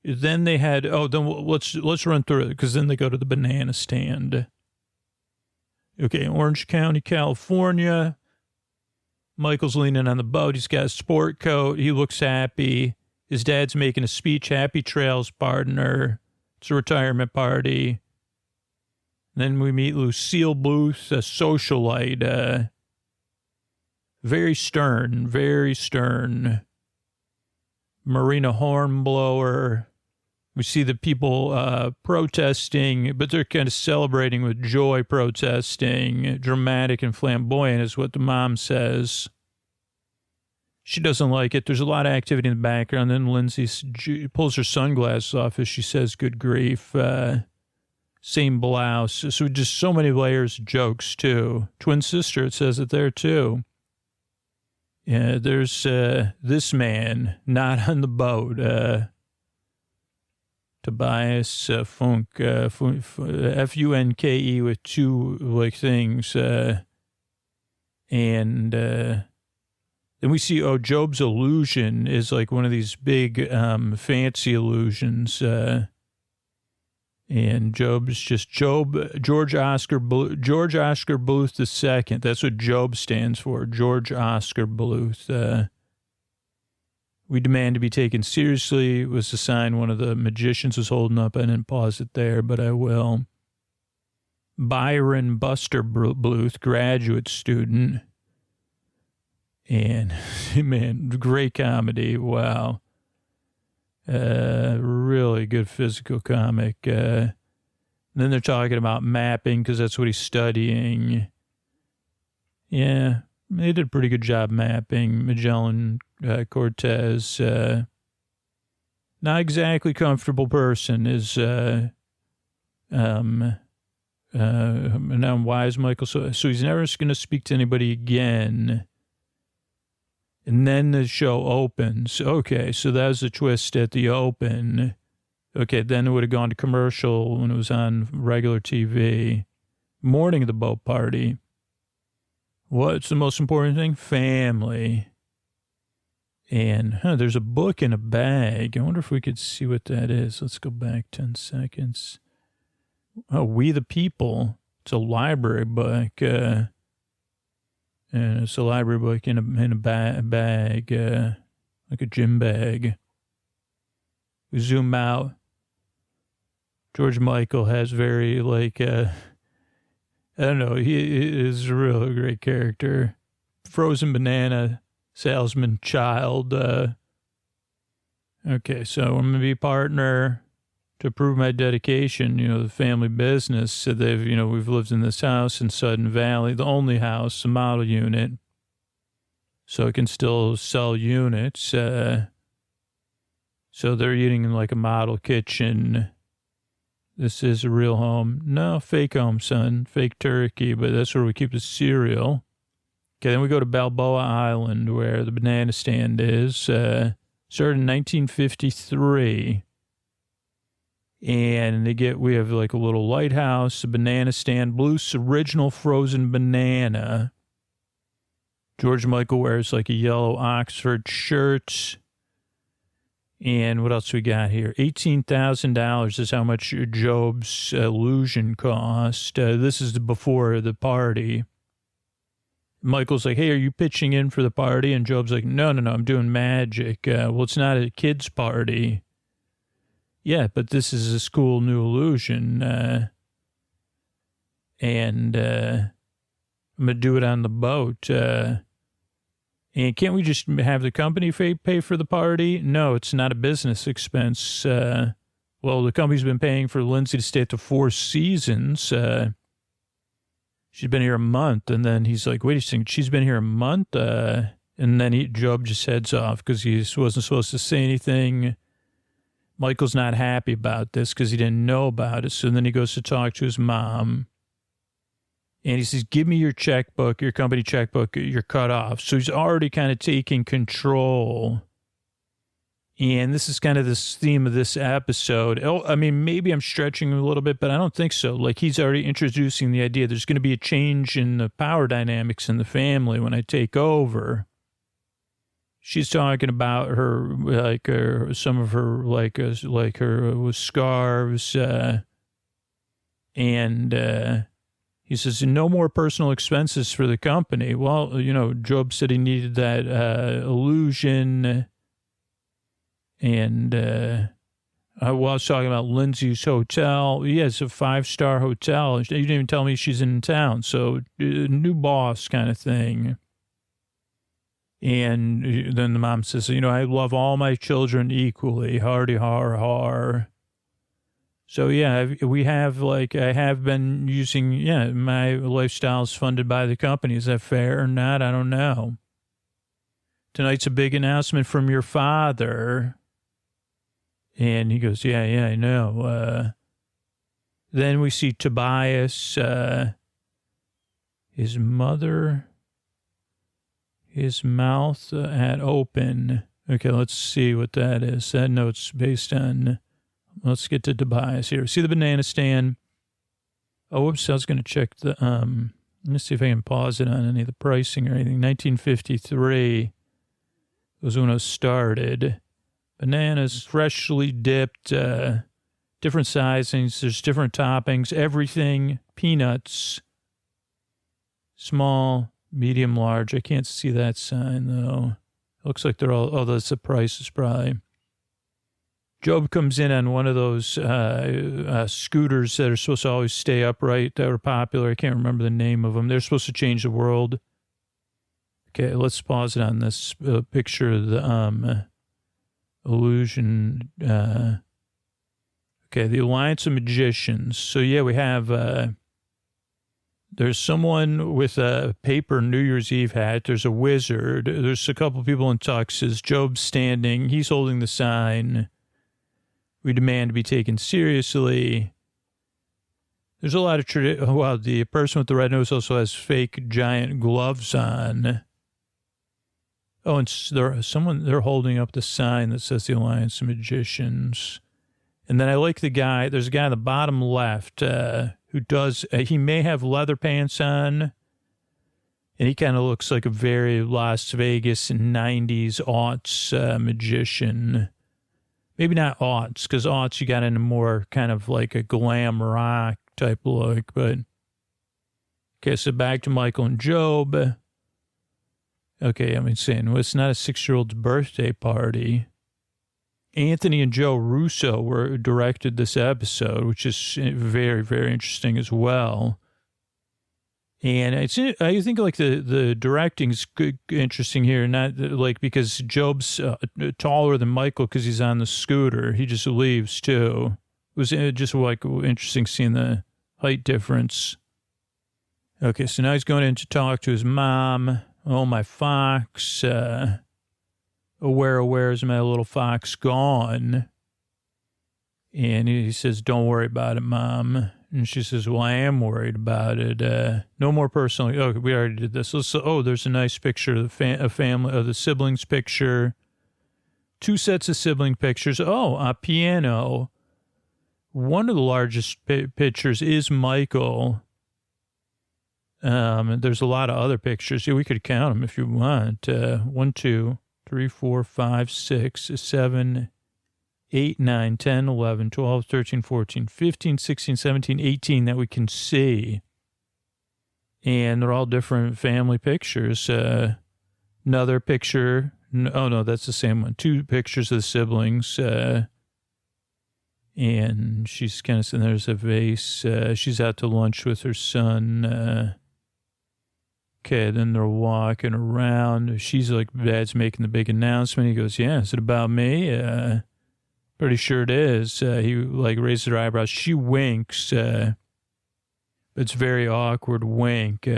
Then they had, let's run through it because then they go to the banana stand. Okay, Orange County, California. Michael's leaning on the boat. He's got a sport coat. He looks happy. His dad's making a speech. Happy trails, partner. It's a retirement party. Then we meet Lucille Bluth, a socialite. Very stern, very stern. Marina Hornblower. We see the people protesting, but they're kind of celebrating with joy, protesting. Dramatic and flamboyant is what the mom says. She doesn't like it. There's a lot of activity in the background. Then Lindsay pulls her sunglasses off as she says, good grief. Same blouse. So just so many layers of jokes, too. Twin sister, it says it there, too. Yeah, there's this man not on the boat. Tobias Funk, Funke with 2 things. And then we see, Job's illusion is like one of these big fancy illusions. And Job's just George Oscar Bluth II. That's what Job stands for, George Oscar Bluth. We demand to be taken seriously was the sign one of the magicians was holding up. I didn't pause it there, but I will. Byron Buster Bluth, graduate student. And, man, great comedy. Wow. Really good physical comic. Then they're talking about mapping because that's what he's studying. Yeah, they did a pretty good job mapping. Magellan Cortez. Not exactly comfortable person is, now why is Michael so he's never going to speak to anybody again. And then the show opens. Okay, so that was the twist at the open. Okay, then it would have gone to commercial when it was on regular TV. Morning of the boat party. What's the most important thing? Family. And there's a book in a bag. I wonder if we could see what that is. Let's go back 10 seconds. Oh, We the People. It's a library book. And it's a library book in a bag, like a gym bag. We zoom out. George Michael has very, I don't know, he is a real great character. Frozen banana salesman child. Okay, so I'm going to be partner to prove my dedication, the family business. So we've lived in this house in Sudden Valley, the only house, a model unit. So it can still sell units. So they're eating in like a model kitchen. This is a real home. No, fake home, son. Fake turkey, but that's where we keep the cereal. Okay, then we go to Balboa Island where the banana stand is. Started in 1953. And we have like a little lighthouse, a banana stand, Bluth's original frozen banana. George Michael wears like a yellow Oxford shirt. And what else we got here? $18,000 is how much Job's illusion cost. This is before the party. Michael's like, hey, are you pitching in for the party? And Job's like, no, I'm doing magic. Well, it's not a kid's party. Yeah, but this is a school new illusion. And I'm going to do it on the boat. And can't we just have the company pay for the party? No, it's not a business expense. Well, the company's been paying for Lindsay to stay at the Four Seasons. She's been here a month. And then he's like, wait a second, she's been here a month? And then Job just heads off because he wasn't supposed to say anything. Michael's not happy about this because he didn't know about it. So then he goes to talk to his mom. And he says, give me your checkbook, your company checkbook, you're cut off. So he's already kind of taking control. And this is kind of this theme of this episode. Oh, I mean, maybe I'm stretching a little bit, but I don't think so. Like, he's already introducing the idea there's going to be a change in the power dynamics in the family when I take over. She's talking about her, like, some of her, like her scarves, and he says, no more personal expenses for the company. Well, Job said he needed that illusion. And I was talking about Lindsay's hotel. Yeah, it's a 5-star hotel. You didn't even tell me she's in town. So new boss kind of thing. And then the mom says, I love all my children equally. Hardy har har. So, yeah, we have, I have been using, my lifestyle is funded by the company. Is that fair or not? I don't know. Tonight's a big announcement from your father. And he goes, yeah, I know. Then we see Tobias, his mother, his mouth at open. Okay, let's see what that is. That note's based on... Let's get to Tobias here. See the banana stand? Oh, whoops, I was going to check the, let's see if I can pause it on any of the pricing or anything. 1953 was when it started. Bananas, freshly dipped, different sizings. There's different toppings, everything, peanuts, small, medium, large. I can't see that sign, though. It looks like they're all, that's the prices probably. Job comes in on one of those scooters that are supposed to always stay upright that were popular. I can't remember the name of them. They're supposed to change the world. Okay, let's pause it on this picture of the illusion. Okay, the Alliance of Magicians. So, yeah, we have... there's someone with a paper New Year's Eve hat. There's a wizard. There's a couple people in tuxes. Job's standing. He's holding the sign. We demand to be taken seriously. There's a lot of tradition. Wow, the person with the red nose also has fake giant gloves on. Oh, and they're holding up the sign that says the Alliance of Magicians. And then I like the guy. There's a guy on the bottom left who does. He may have leather pants on, and he kind of looks like a very Las Vegas 90s aughts magician. Maybe not aughts, because aughts you got into more kind of like a glam rock type look. But okay, so back to Michael and Job. Okay, I'm saying, well, it's not a 6-year-old's birthday party. Anthony and Joe Russo directed this episode, which is very, very interesting as well. And I think like the directing's interesting here, not like because Job's taller than Michael because he's on the scooter. He just leaves too. It was just like interesting seeing the height difference. Okay, so now he's going in to talk to his mom. Oh, my fox. Where's my little fox gone? And he says, don't worry about it, Mom. And she says, well, I am worried about it. No more personal. Oh, we already did this. There's a nice picture of the family, of the siblings picture. 2 sets of sibling pictures. Oh, a piano one of the largest pictures is Michael. There's a lot of other pictures. Yeah, we could count them if you want. 1, 2, 3, 4, 5, 6, 7, 8, 9, 10, 11, 12, 13, 14, 15, 16, 17, 18 that we can see. And they're all different family pictures. Another picture. Oh, no, that's the same one. 2 pictures of the siblings. And she's kind of sitting there's a vase. She's out to lunch with her son. Okay, then they're walking around. She's like, Dad's making the big announcement. He goes, yeah, is it about me? Pretty sure it is. He like raises her eyebrows. She winks. It's very awkward wink.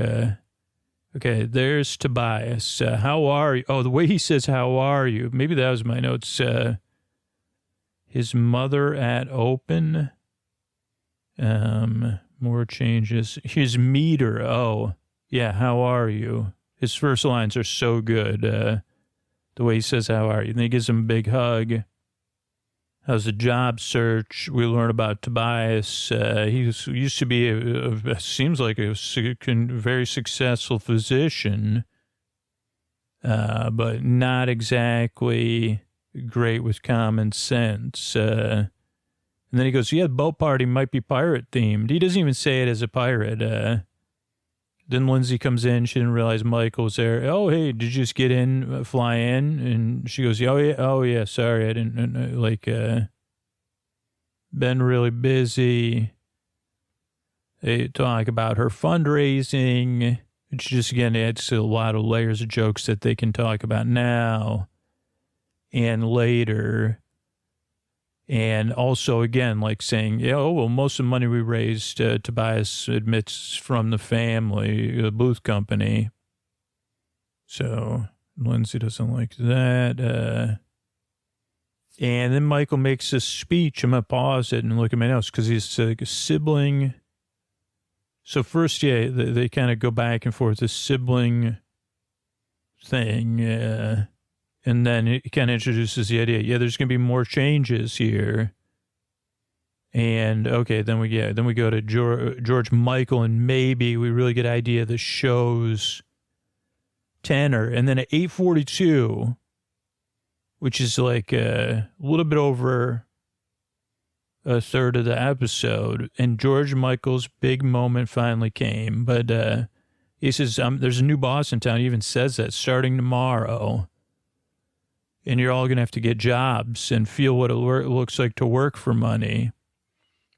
Okay, there's Tobias. How are you? Oh, the way he says, how are you? Maybe that was my notes. His mother at open. More changes. His meter. Oh, yeah, how are you? His first lines are so good. The way he says, how are you? And then he gives him a big hug. How's the job search? We learn about Tobias. He used to be, seems like a very successful physician, but not exactly great with common sense. And then he goes, yeah, the boat party might be pirate themed. He doesn't even say it as a pirate. Then Lindsay comes in. She didn't realize Michael was there. Oh, hey, did you just get in, fly in? And she goes, oh, yeah, sorry. I didn't, been really busy. They talk about her fundraising, which just, again, adds to a lot of layers of jokes that they can talk about now and later. And also, again, like saying, yeah, oh, well, most of the money we raised, Tobias admits, from the family, the Booth Company. So Lindsay doesn't like that. And then Michael makes a speech. I'm going to pause it and look at my notes because he's like a sibling. So first, yeah, they kind of go back and forth, this sibling thing. And then he kind of introduces the idea, yeah, there's going to be more changes here. And, okay, then we go to George Michael, and maybe we really get an idea of the show's tenor. And then at 8:42, which is like a little bit over a third of the episode, and George Michael's big moment finally came. But he says, there's a new boss in town. He even says that starting tomorrow. And you're all going to have to get jobs and feel what it looks like to work for money.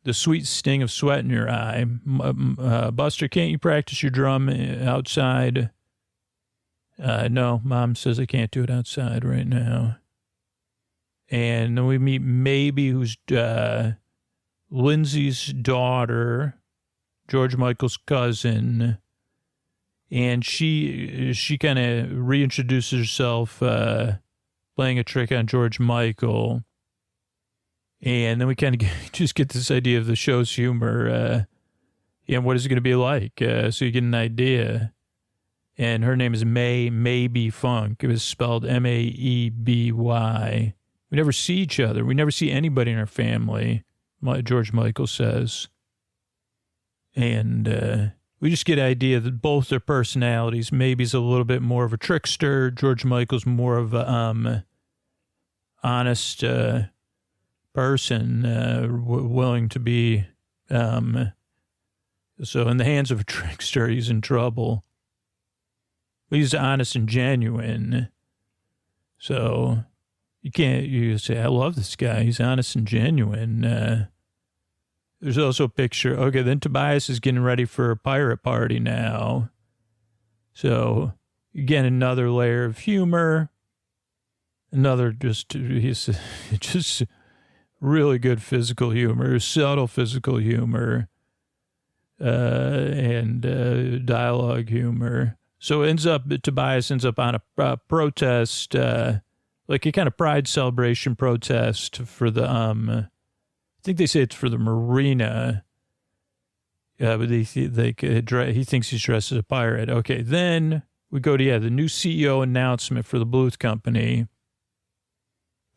The sweet sting of sweat in your eye. Buster, can't you practice your drum outside? No, Mom says I can't do it outside right now. And then we meet Maybe, who's Lindsay's daughter, George Michael's cousin. And she kind of reintroduces herself, playing a trick on George Michael. And then we kind of just get this idea of the show's humor. And what is it going to be like? So you get an idea. And her name is Maybe Funk. It was spelled Maeby. We never see each other. We never see anybody in our family, George Michael says. And we just get an idea that both their personalities, Maybe's a little bit more of a trickster. George Michael's more of a honest person, willing to be. So in the hands of a trickster, he's in trouble. He's honest and genuine. So you say, I love this guy. He's honest and genuine. There's also a picture. Okay, then Tobias is getting ready for a pirate party now. So, again, another layer of humor. He's just really good physical humor, subtle physical humor, and dialogue humor. So Tobias ends up on a protest, like a kind of pride celebration protest for the, I think they say it's for the marina. But he thinks he's dressed as a pirate. Okay, then we go to, the new CEO announcement for the Bluth Company.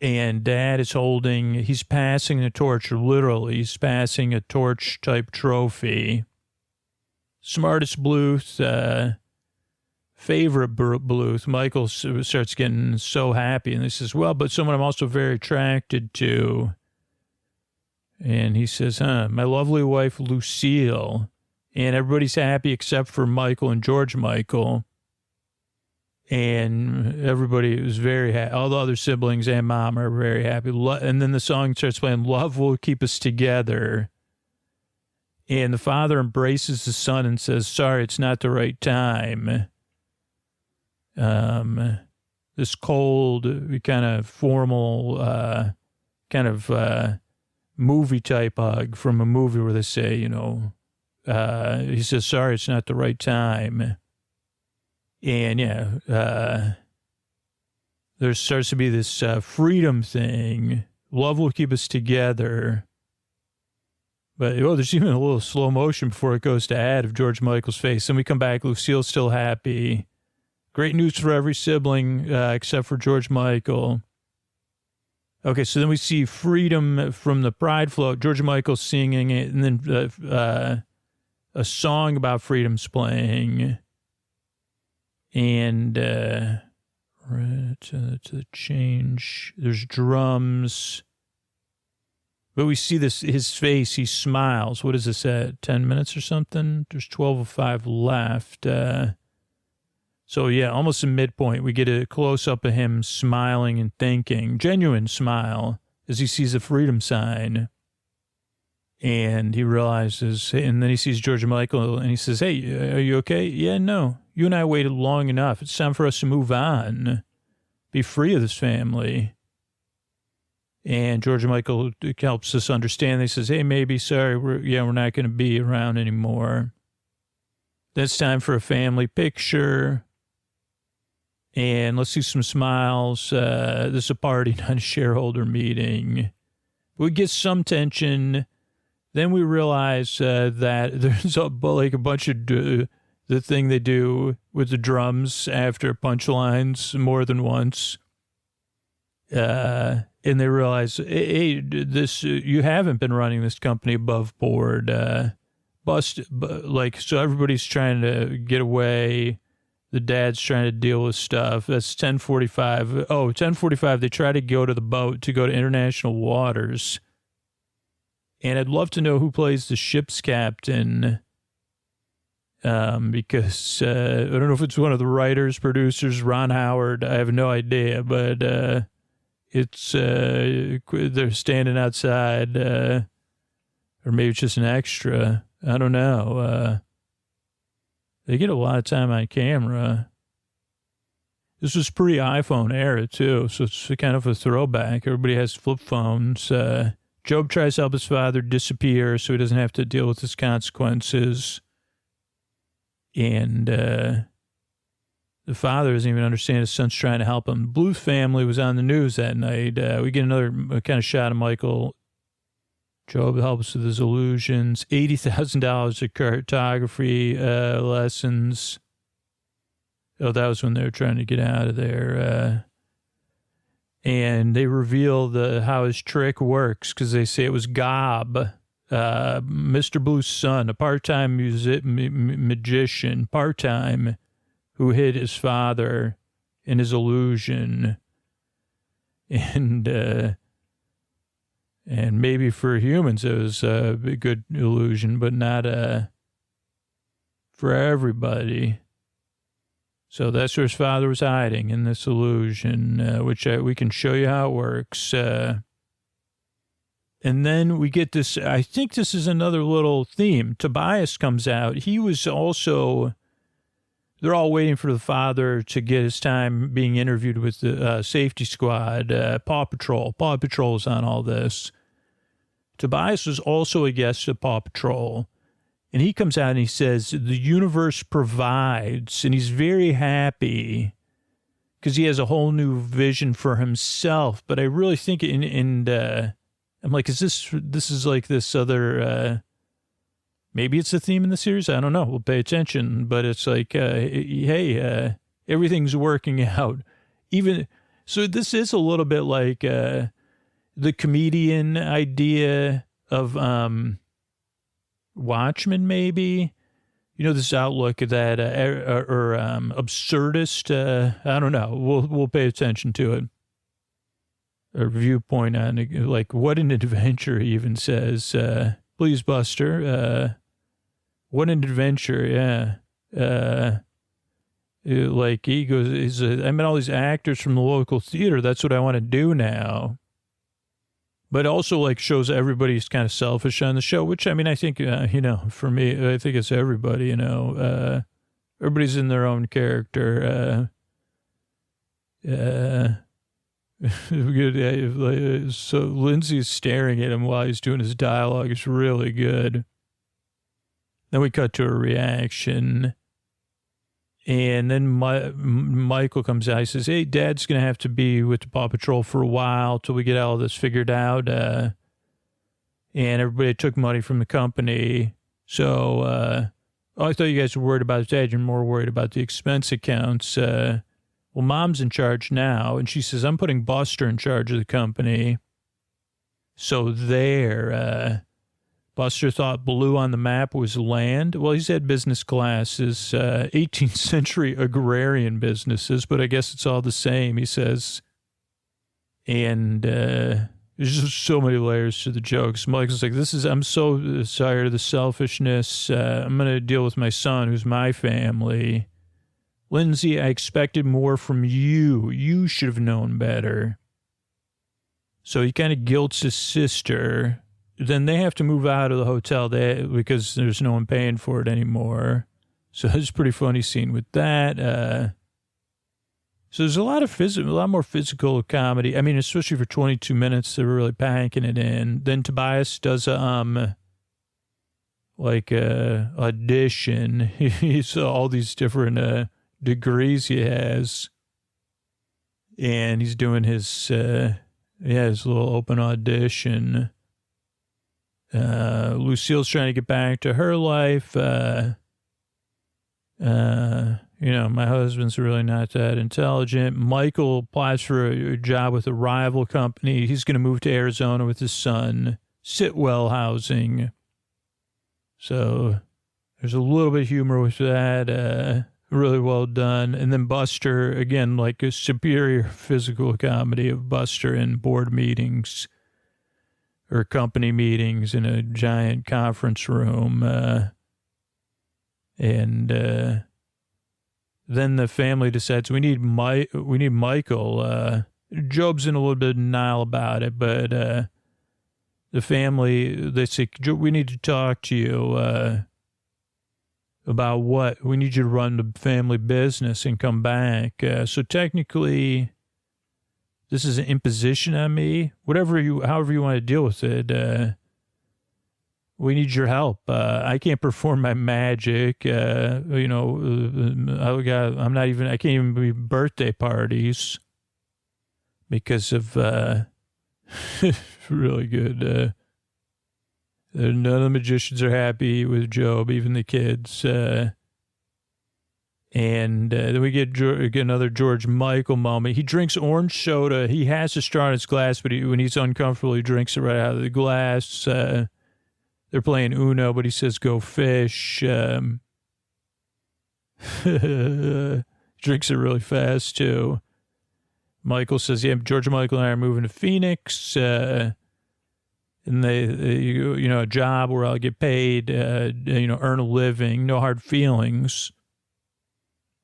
And Dad is he's passing the torch, literally. He's passing a torch-type trophy. Smartest Bluth, favorite Bluth. Michael starts getting so happy. And he says, well, but someone I'm also very attracted to. And he says, my lovely wife, Lucille. And everybody's happy except for Michael and George Michael. And everybody was very happy. All the other siblings and mom are very happy. And then the song starts playing, Love Will Keep Us Together. And the father embraces the son and says, sorry, it's not the right time. This cold, kind of formal, movie type hug from a movie where they say, he says, sorry, it's not the right time. And there starts to be this freedom thing. Love will keep us together. But, there's even a little slow motion before it goes to ad of George Michael's face. Then we come back, Lucille's still happy. Great news for every sibling except for George Michael. Okay, so then we see freedom from the Pride float. George Michael singing it, and then a song about freedom's playing. And to change, there's drums. But we see his face, he smiles. What is this at 10 minutes or something? There's 12:05 left. So yeah, almost a midpoint. We get a close up of him smiling and thinking, genuine smile as he sees a freedom sign. And he realizes, and then he sees George Michael and he says, hey, are you okay? Yeah, no, you and I waited long enough. It's time for us to move on, be free of this family. And George Michael helps us understand. He says, hey, maybe, sorry, we're not going to be around anymore. That's time for a family picture. And let's see some smiles. This is a party, not a shareholder meeting. We get some tension. Then we realize that there's a bunch of the thing they do with the drums after punchlines more than once. And they realize, hey, you haven't been running this company above board. So everybody's trying to get away. The dad's trying to deal with stuff. That's 10:45. Oh, 10:45, they try to go to the boat to go to international waters. And I'd love to know who plays the ship's captain. Because I don't know if it's one of the writers, producers, Ron Howard. I have no idea, but it's they're standing outside, or maybe it's just an extra. I don't know. They get a lot of time on camera. This was pre-iPhone era, too, so it's kind of a throwback. Everybody has flip phones. Job tries to help his father disappear so he doesn't have to deal with his consequences. And the father doesn't even understand his son's trying to help him. The Bluth family was on the news that night. We get another kind of shot of Michael. Job helps with his illusions. $80,000 of cartography lessons. Oh, that was when they were trying to get out of there. And they reveal how his trick works because they say it was Gob, Mr. Bluth's son, a part-time magician, part-time, who hid his father in his illusion. And maybe for humans it was a good illusion, but not for everybody. So that's where his father was hiding, in this illusion, which we can show you how it works. And then we get this, I think this is another little theme. Tobias comes out. He was also, they're all waiting for the father to get his time being interviewed with the safety squad, Paw Patrol. Paw Patrol's on all this. Tobias was also a guest of Paw Patrol. And he comes out and he says, the universe provides. And he's very happy because he has a whole new vision for himself. But I really think, I'm like, is this is like this other, maybe it's a theme in the series. I don't know. We'll pay attention. But it's like, hey, everything's working out. So this is a little bit like the comedian idea of Watchmen, maybe. You know, this outlook that absurdist. I don't know. We'll pay attention to it. A viewpoint on like what an adventure. He even says, "Please, Buster. What an adventure." Yeah. Like he goes, I met all these actors from the local theater. That's what I want to do now. But also like shows everybody's kind of selfish on the show, which I mean, I think, for me, I think it's everybody, everybody's in their own character. So Lindsay's staring at him while he's doing his dialogue. It's really good. Then we cut to a reaction. And then Michael comes out. He says, hey, Dad's going to have to be with the Paw Patrol for a while till we get all this figured out. And everybody took money from the company. So I thought you guys were worried about Dad. You're more worried about the expense accounts. Well, Mom's in charge now. And she says, I'm putting Buster in charge of the company. So there, Buster thought blue on the map was land. Well, he's had business classes, 18th century agrarian businesses, but I guess it's all the same, he says. And there's just so many layers to the jokes. Michael's like, I'm so tired of the selfishness. I'm going to deal with my son, who's my family. Lindsay, I expected more from you. You should have known better. So he kind of guilts his sister. Then they have to move out of the hotel because there's no one paying for it anymore. So it's a pretty funny scene with that. So there's a lot more physical comedy. I mean, especially for 22 minutes, they're really packing it in. Then Tobias does a audition. He's all these different degrees he has, and he's doing his little open audition. Lucille's trying to get back to her life. My husband's really not that intelligent. Michael applies for a job with a rival company. He's going to move to Arizona with his son. Sitwell Housing. So there's a little bit of humor with that. Really well done. And then Buster, again, like a superior physical comedy of Buster in board meetings. Or company meetings in a giant conference room. And then the family decides we need Michael. Job's in a little bit of denial about it, but the family, they say, we need to talk to you about what? We need you to run the family business and come back. So technically, this is an imposition on me. However you want to deal with it. We need your help. I can't perform my magic. I can't even be birthday parties because of really good. None of the magicians are happy with Job, even the kids. And then we get another George Michael moment. He drinks orange soda. He has a straw in his glass, but when he's uncomfortable, he drinks it right out of the glass. They're playing Uno, but he says, go fish. Drinks it really fast, too. Michael says, yeah, George Michael and I are moving to Phoenix. And a job where I'll get paid, earn a living, no hard feelings.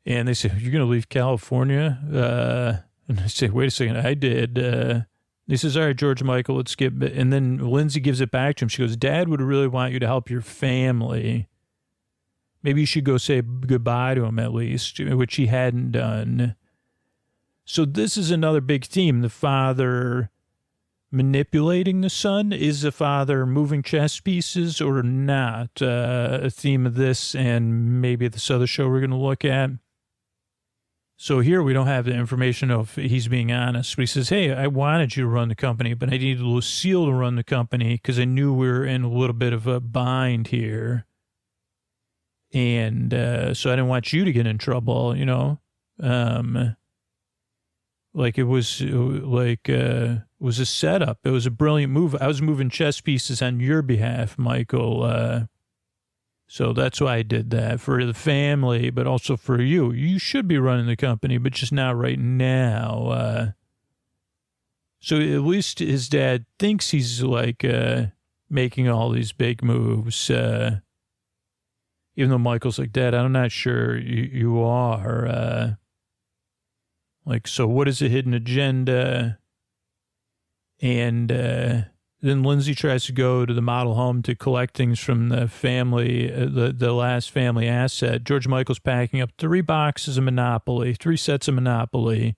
And they say, you're going to leave California? And I say, wait a second, I did. He says, all right, George Michael, let's get... And then Lindsay gives it back to him. She goes, Dad would really want you to help your family. Maybe you should go say goodbye to him at least, which he hadn't done. So this is another big theme. The father manipulating the son. Is the father moving chess pieces or not? A theme of this and maybe this other show we're going to look at. So here we don't have the information of he's being honest. But he says, hey, I wanted you to run the company, but I needed Lucille to run the company because I knew we were in a little bit of a bind here. And so I didn't want you to get in trouble, Like it was a setup. It was a brilliant move. I was moving chess pieces on your behalf, Michael. So that's why I did that for the family, but also for you. You should be running the company, but just not right now. So at least his dad thinks he's like making all these big moves. Even though Michael's like, Dad, I'm not sure you are. Like, so what is a hidden agenda? And then Lindsay tries to go to the model home to collect things from the family, the last family asset. George Michael's packing up 3 boxes of Monopoly, 3 sets of Monopoly.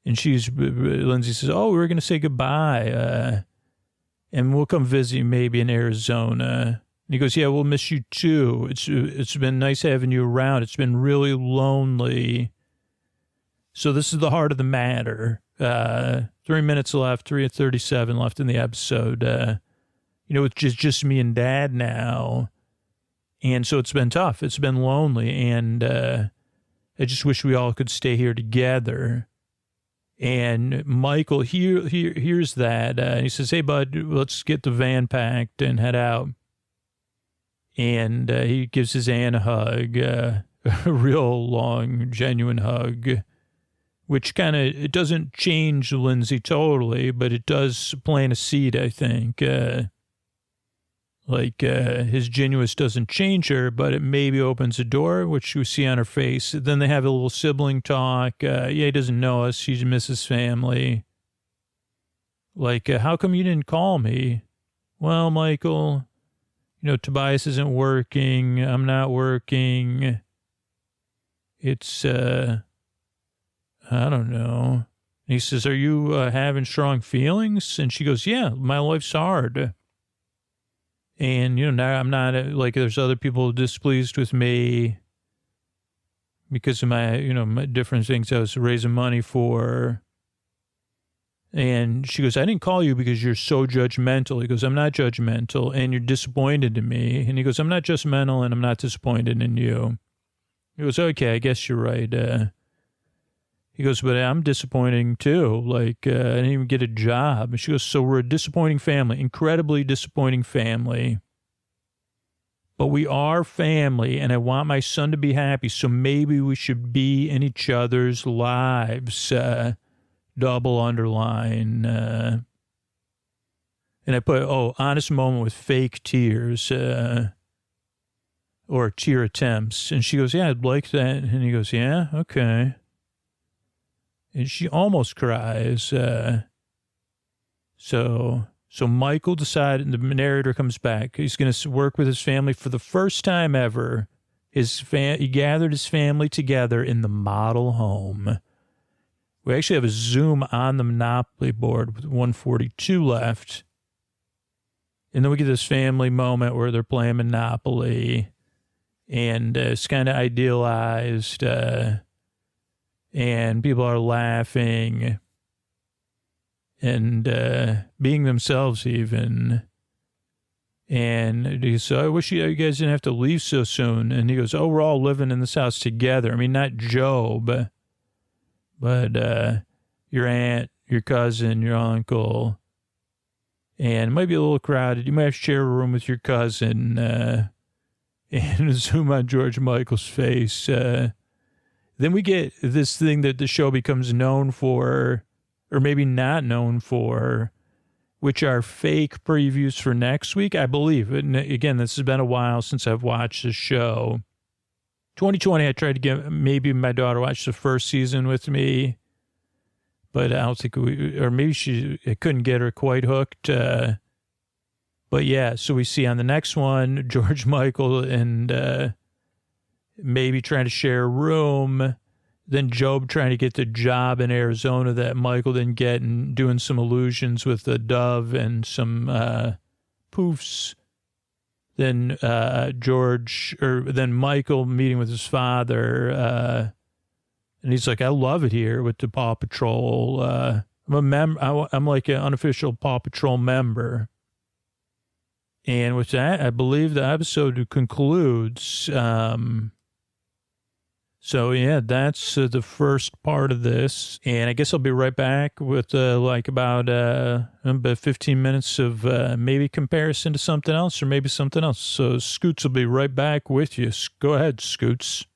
And Lindsay says, oh, we were going to say goodbye. And we'll come visit you maybe in Arizona. And he goes, yeah, we'll miss you too. It's been nice having you around. It's been really lonely. So this is the heart of the matter. 3 minutes left, 3:37 left in the episode. It's just me and Dad now. And so it's been tough. It's been lonely. And I just wish we all could stay here together. And Michael hears that. And he says, hey, bud, let's get the van packed and head out. And he gives his aunt a hug, a real long, genuine hug. Which it doesn't change Lindsay totally, but it does plant a seed, I think. His genuineness doesn't change her, but it maybe opens a door, which we see on her face. Then they have a little sibling talk. He doesn't know us. She misses family. How come you didn't call me? Well, Michael, Tobias isn't working. I'm not working. It's, I don't know. And he says, are you having strong feelings? And she goes, yeah, my life's hard. And, now I'm not there's other people displeased with me because of my, my different things I was raising money for. And she goes, I didn't call you because you're so judgmental. He goes, I'm not judgmental and you're disappointed in me. And he goes, I'm not judgmental and I'm not disappointed in you. He goes, okay, I guess you're right. He goes, but I'm disappointing too. I didn't even get a job. And she goes, so we're a disappointing family, incredibly disappointing family. But we are family, and I want my son to be happy, so maybe we should be in each other's lives. Double underline. And I put, honest moment with fake tears or tear attempts. And she goes, yeah, I'd like that. And he goes, yeah, okay. And she almost cries. So Michael decided, the narrator comes back. He's going to work with his family for the first time ever. He gathered his family together in the model home. We actually have a zoom on the Monopoly board with 142 left. And then we get this family moment where they're playing Monopoly. And it's kind of idealized. And people are laughing and being themselves even. And he said, I wish you guys didn't have to leave so soon. And he goes, we're all living in this house together. I mean, not Joe, but your aunt, your cousin, your uncle. And it might be a little crowded. You might have to share a room with your cousin. And zoom on George Michael's face. Then we get this thing that the show becomes known for, or maybe not known for, which are fake previews for next week, I believe. And again, this has been a while since I've watched the show. 2020, I tried to get maybe my daughter watch the first season with me, but I don't think I couldn't get her quite hooked. But yeah, so we see on the next one, George Michael and maybe trying to share a room. Then Job trying to get the job in Arizona that Michael didn't get and doing some illusions with the dove and some poofs. Then then Michael meeting with his father. And he's like, I love it here with the Paw Patrol. I'm like an unofficial Paw Patrol member. And with that, I believe the episode concludes. So, yeah, that's the first part of this. And I guess I'll be right back with about 15 minutes of maybe comparison to something else or maybe something else. So Scoots will be right back with you. Go ahead, Scoots.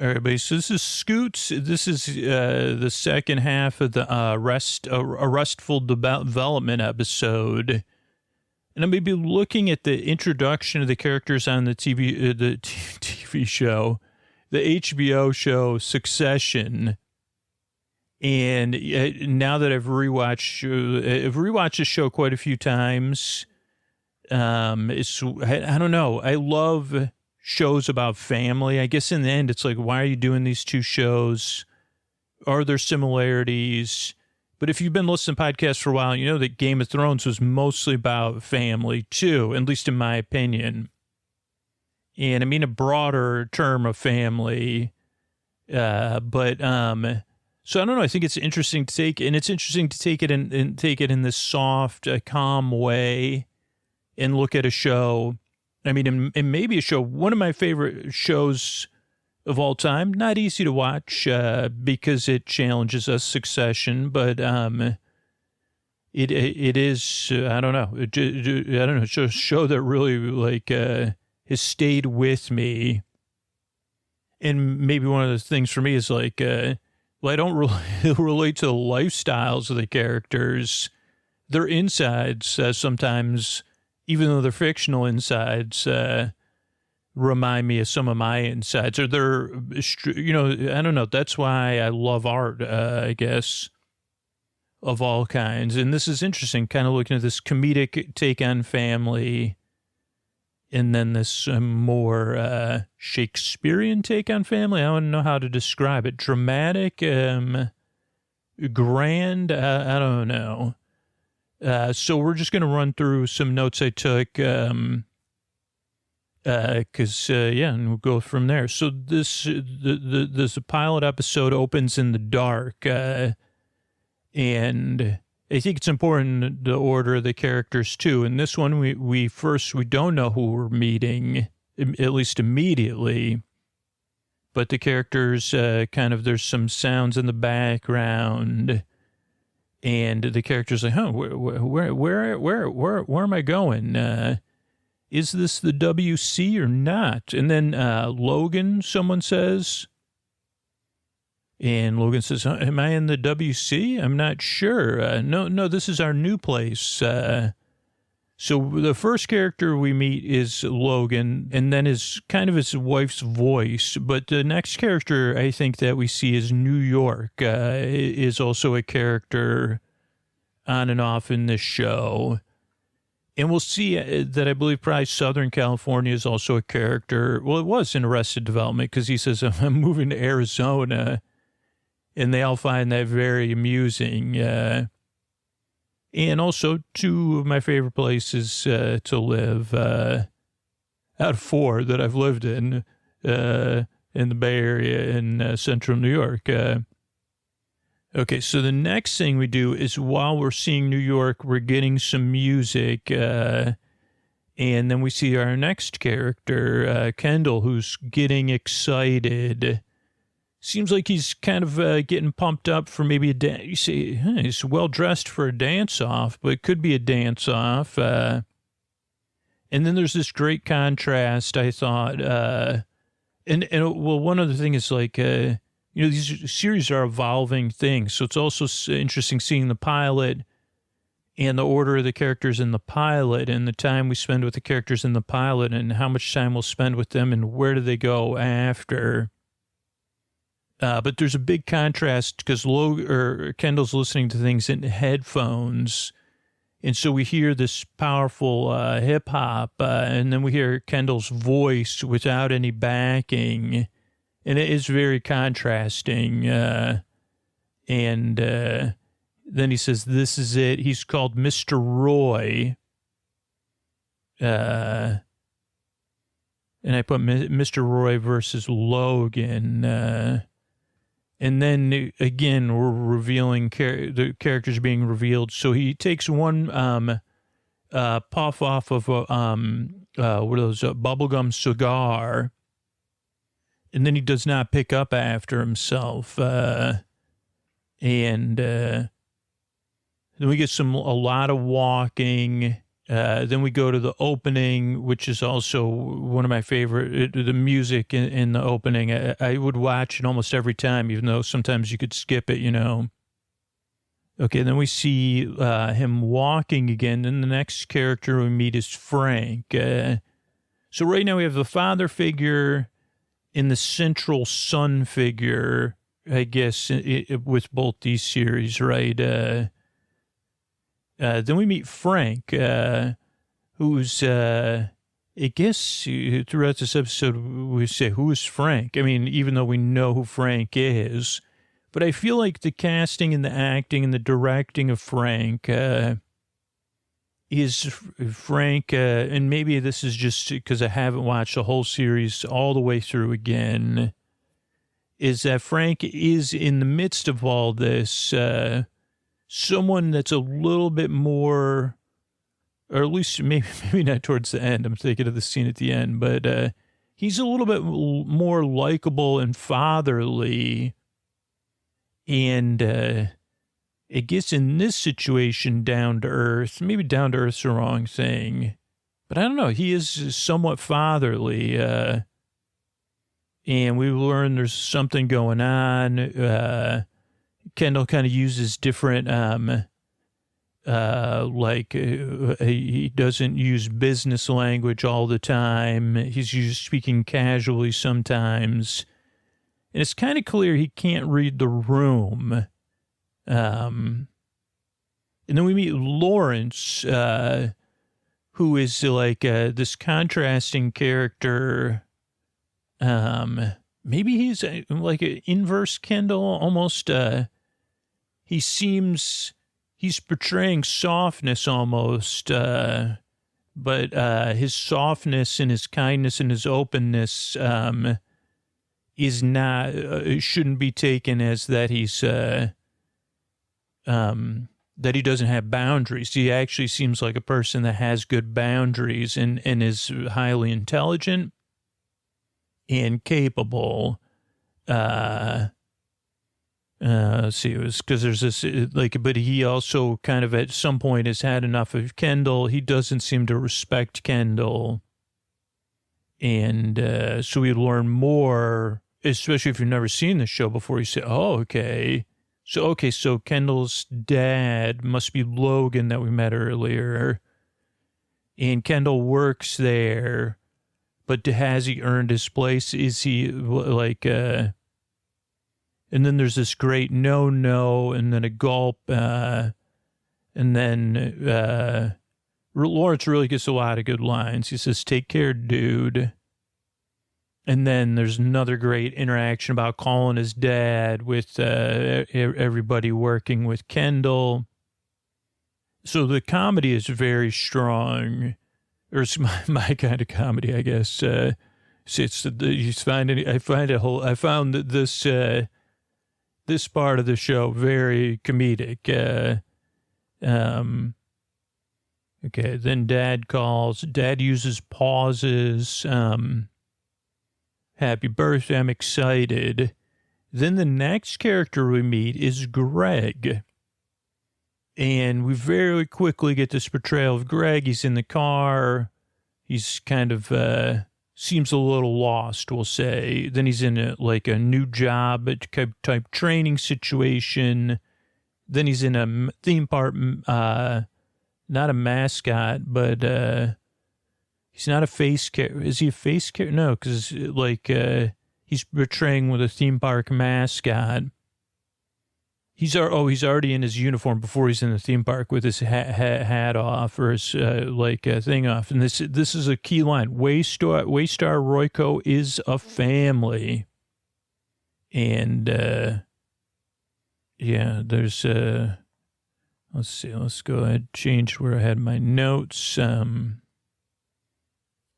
All right, everybody. So this is Scoots. This is the second half of the Restful Development episode. And I'm going to be looking at the introduction of the characters on the TV show, the HBO show Succession. And now that I've rewatched the show quite a few times. I don't know. I love shows about family. I guess in the end, it's like, why are you doing these two shows? Are there similarities? But if you've been listening to podcasts for a while, you know that Game of Thrones was mostly about family too, at least in my opinion. And I mean a broader term of family. So I don't know. I think it's interesting to take, and it's interesting to take it in this soft, calm way and look at a show. I mean, and maybe a show, one of my favorite shows of all time. Not easy to watch because it challenges us, Succession, but it is I don't know. I don't know. It's a show that really has stayed with me. And maybe one of the things for me is I don't really relate to the lifestyles of the characters. Their insides sometimes, even though they're fictional insides, remind me of some of my insides. Or they're, I don't know. That's why I love art, I guess, of all kinds. And this is interesting, kind of looking at this comedic take on family, and then this more Shakespearean take on family. I don't know how to describe it. Dramatic, grand, I don't know. So we're just going to run through some notes I took, and we'll go from there. So this pilot episode opens in the dark, and I think it's important the order of the characters too. In this one, we don't know who we're meeting, at least immediately, but the characters there's some sounds in the background. And the character's like, where am I going? Is this the WC or not? And then Logan, someone says. And Logan says, am I in the WC? I'm not sure. No, this is our new place. So the first character we meet is Logan, and then is kind of his wife's voice. But the next character I think that we see is New York, is also a character on and off in this show. And we'll see that I believe probably Southern California is also a character. Well, it was in Arrested Development because he says, I'm moving to Arizona. And they all find that very amusing. And also two of my favorite places to live out of four that I've lived in the Bay Area in central New York. Okay, so the next thing we do is while we're seeing New York, we're getting some music. And then we see our next character, Kendall, who's getting excited. Seems like he's kind of getting pumped up for maybe a dance. You see, he's well dressed for a dance off, but it could be a dance off. And then there's this great contrast, I thought. One other thing is these series are evolving things. So it's also interesting seeing the pilot and the order of the characters in the pilot and the time we spend with the characters in the pilot and how much time we'll spend with them and where do they go after. But there's a big contrast because Kendall's listening to things in headphones. And so we hear this powerful hip hop, and then we hear Kendall's voice without any backing. And it is very contrasting. And then he says, this is it. He's called Mr. Roy. And I put Mr. Roy versus Logan. And then again, we're revealing the characters being revealed. So he takes one puff off of a bubblegum cigar. and then he does not pick up after himself. And then we get a lot of walking. Then we go to the opening, which is also one of my favorite. The music in the opening, I would watch it almost every time, even though sometimes you could skip it, you know. Okay, then we see him walking again. Then the next character we meet is Frank. So right now we have the father figure and the central son figure, I guess, with both these series, right? Then we meet Frank, who's, I guess throughout this episode, we say, who is Frank? I mean, even though we know who Frank is, but I feel like the casting and the acting and the directing of Frank is Frank, and maybe this is just because I haven't watched the whole series all the way through again, is that Frank is in the midst of all this, someone that's a little bit more, or at least maybe not towards the end. I'm thinking of the scene at the end, but he's a little bit more likable and fatherly. And it gets in this situation down to earth. Maybe down to earth's the wrong thing, but I don't know. He is somewhat fatherly. And we learn there's something going on. Kendall kind of uses different, he doesn't use business language all the time. He's speaking casually sometimes. And it's kind of clear he can't read the room. And then we meet Lawrence, who is like this contrasting character. Maybe he's like an inverse Kendall, almost. He's portraying softness almost, but his softness and his kindness and his openness is not, shouldn't be taken as that he's, that he doesn't have boundaries. He actually seems like a person that has good boundaries and is highly intelligent and capable. Let's see, it was because there's this, but he also kind of at some point has had enough of Kendall. He doesn't seem to respect Kendall. And so we learn more, especially if you've never seen the show before. You say, oh, okay. So Kendall's dad must be Logan that we met earlier. And Kendall works there, but has he earned his place? Is he like, and then there's this great no, and then a gulp, and then Lawrence really gets a lot of good lines. He says, take care, dude. And then there's another great interaction about calling his dad with everybody working with Kendall. So the comedy is very strong, or it's my kind of comedy, I guess. I found that this part of the show very comedic. Okay, then Dad calls. Dad uses pauses. Happy birthday, I'm excited. Then the next character we meet is Greg. And we very quickly get this portrayal of Greg. He's in the car. He's kind of, seems a little lost, we'll say. Then he's in a new job type training situation. Then he's in a theme park, not a mascot, but he's not a face character. Is he a face character? No, because he's portraying with a theme park mascot. He's already in his uniform before he's in the theme park with his hat off or his thing off. And this is a key line. Waystar Royco is a family. And there's let's see. Let's go ahead change where I had my notes.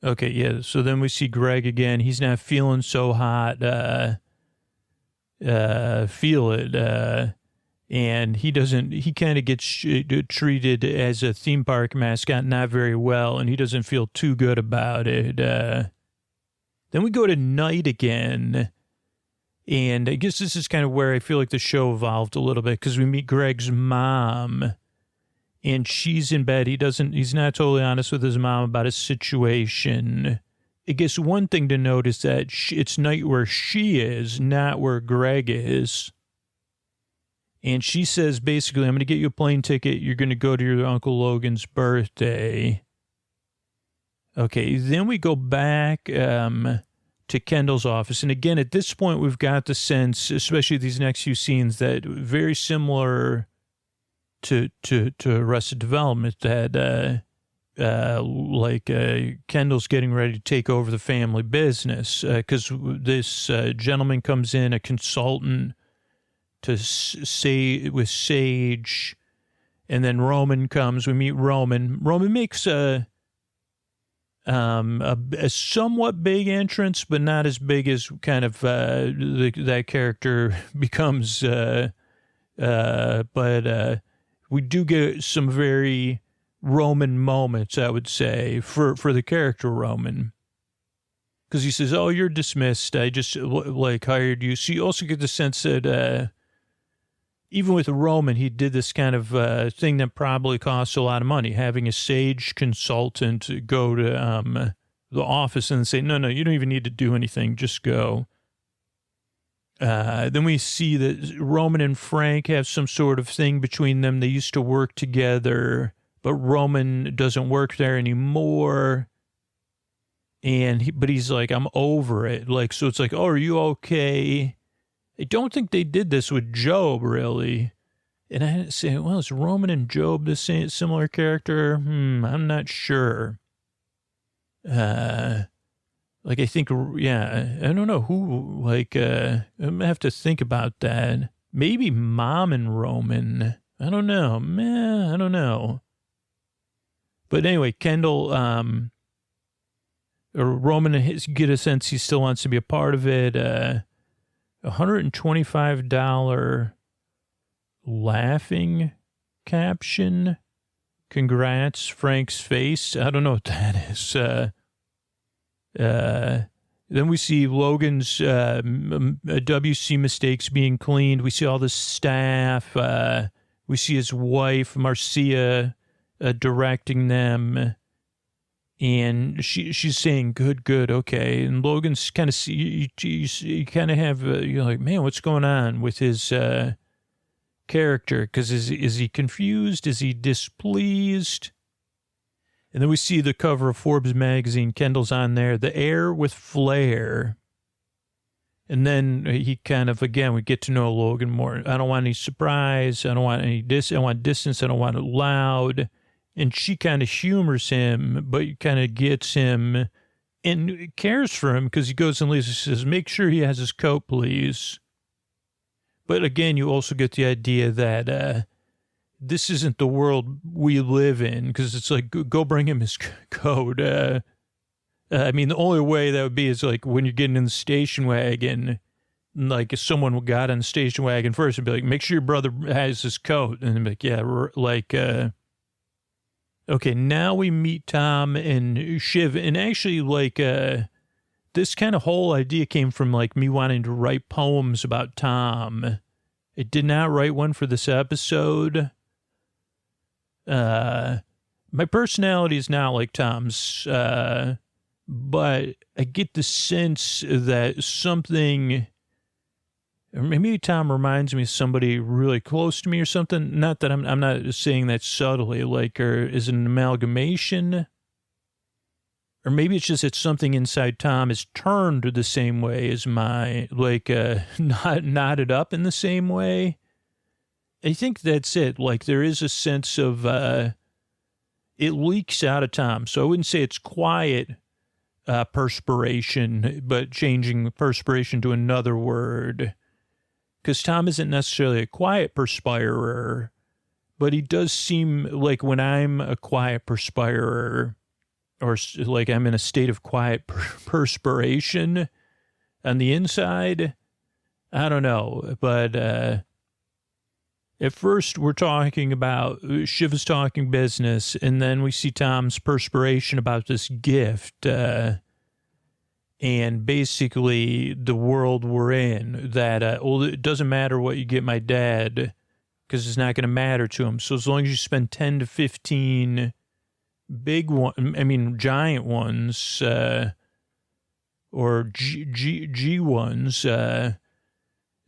Okay, yeah. So then we see Greg again. He's not feeling so hot. Feel it. And he kind of gets treated as a theme park mascot not very well, and he doesn't feel too good about it. Then we go to night again. And I guess this is kind of where I feel like the show evolved a little bit because we meet Greg's mom and she's in bed. He's not totally honest with his mom about his situation. I guess one thing to note is that it's night where she is, not where Greg is. And she says, basically, I'm going to get you a plane ticket. You're going to go to your Uncle Logan's birthday. Okay, then we go back to Kendall's office. And again, at this point, we've got the sense, especially these next few scenes, that very similar to Arrested Development, that Kendall's getting ready to take over the family business because this gentleman comes in, a consultant to say with Sage, and then Roman comes. We meet Roman. Roman makes a somewhat big entrance, but not as big as kind of that character becomes. But we do get some very Roman moments, I would say, for the character Roman. Because he says, "Oh, you're dismissed. I just hired you." So you also get the sense that even with Roman, he did this kind of thing that probably costs a lot of money, having a Sage consultant go to the office and say, no, you don't even need to do anything. Just go. Then we see that Roman and Frank have some sort of thing between them. They used to work together, but Roman doesn't work there anymore. But he's like, I'm over it. So it's like, oh, are you okay? I don't think they did this with Job, really. And I had to say, well, is Roman and Job the same similar character? I'm not sure. I think, yeah, I don't know who, I'm going to have to think about that. Maybe Mom and Roman. I don't know. I don't know. But anyway, Kendall, or Roman, get a sense he still wants to be a part of it. $125 laughing caption. Congrats, Frank's face. I don't know what that is. Then we see Logan's WC mistakes being cleaned. We see all the staff. We see his wife, Marcia, directing them. And she's saying, good, okay. And Logan's kind of, you kind of have, you're like, man, what's going on with his character? Because is he confused? Is he displeased? And then we see the cover of Forbes magazine. Kendall's on there, the air with flair. And then he kind of, again, we get to know Logan more. I don't want any surprise. I don't want any I want distance. I don't want it loud. And she kind of humors him, but kind of gets him and cares for him because he goes and leaves and says, make sure he has his coat, please. But again, you also get the idea that this isn't the world we live in because it's like, go bring him his coat. I mean, the only way that would be is like when you're getting in the station wagon, like if someone got on the station wagon first and be like, make sure your brother has his coat. And they'd be like, yeah, okay, now we meet Tom and Shiv, and actually, this kind of whole idea came from, me wanting to write poems about Tom. I did not write one for this episode. My personality is not like Tom's, but I get the sense that something... Or maybe Tom reminds me of somebody really close to me or something. Not that I'm not saying that subtly, or is it an amalgamation? Or maybe it's just that something inside Tom is turned the same way as my, not knotted up in the same way. I think that's it. There is a sense of, it leaks out of Tom. So I wouldn't say it's quiet perspiration, but changing perspiration to another word. Because Tom isn't necessarily a quiet perspirer, but he does seem like when I'm a quiet perspirer, or I'm in a state of quiet perspiration on the inside, I don't know. But at first we're talking about, Shiv is talking business, and then we see Tom's perspiration about this gift. and basically the world we're in, that, it doesn't matter what you get my dad because it's not going to matter to him. So as long as you spend 10 to 15 giant ones, or G ones,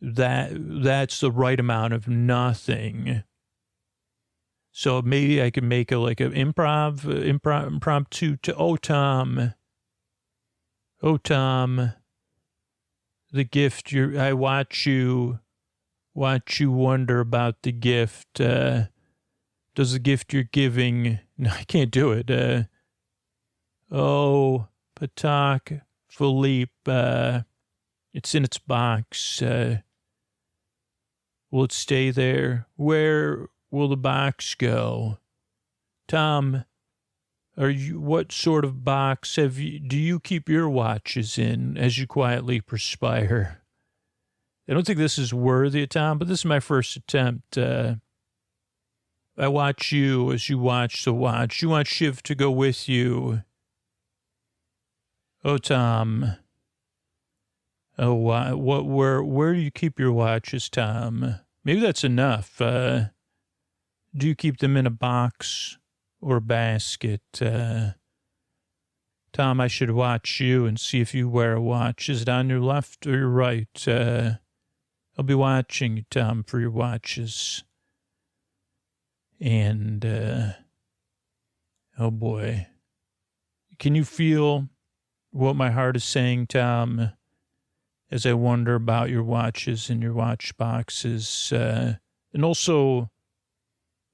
that's the right amount of nothing. So maybe I could make an impromptu to, oh, Tom, the gift I watch you wonder about the gift. Does the gift you're giving, no, I can't do it. Patak, Philippe, it's in its box. Will it stay there? Where will the box go? Tom, what sort of box do you keep your watches in as you quietly perspire? I don't think this is worthy of Tom, but this is my first attempt. I watch you as you watch the watch. You want Shiv to go with you. Oh, Tom. Oh, where do you keep your watches, Tom? Maybe that's enough. Do you keep them in a box or a basket? Tom, I should watch you and see if you wear a watch. Is it on your left or your right? I'll be watching you, Tom, for your watches. And, oh boy. Can you feel what my heart is saying, Tom, as I wonder about your watches and your watch boxes? And also,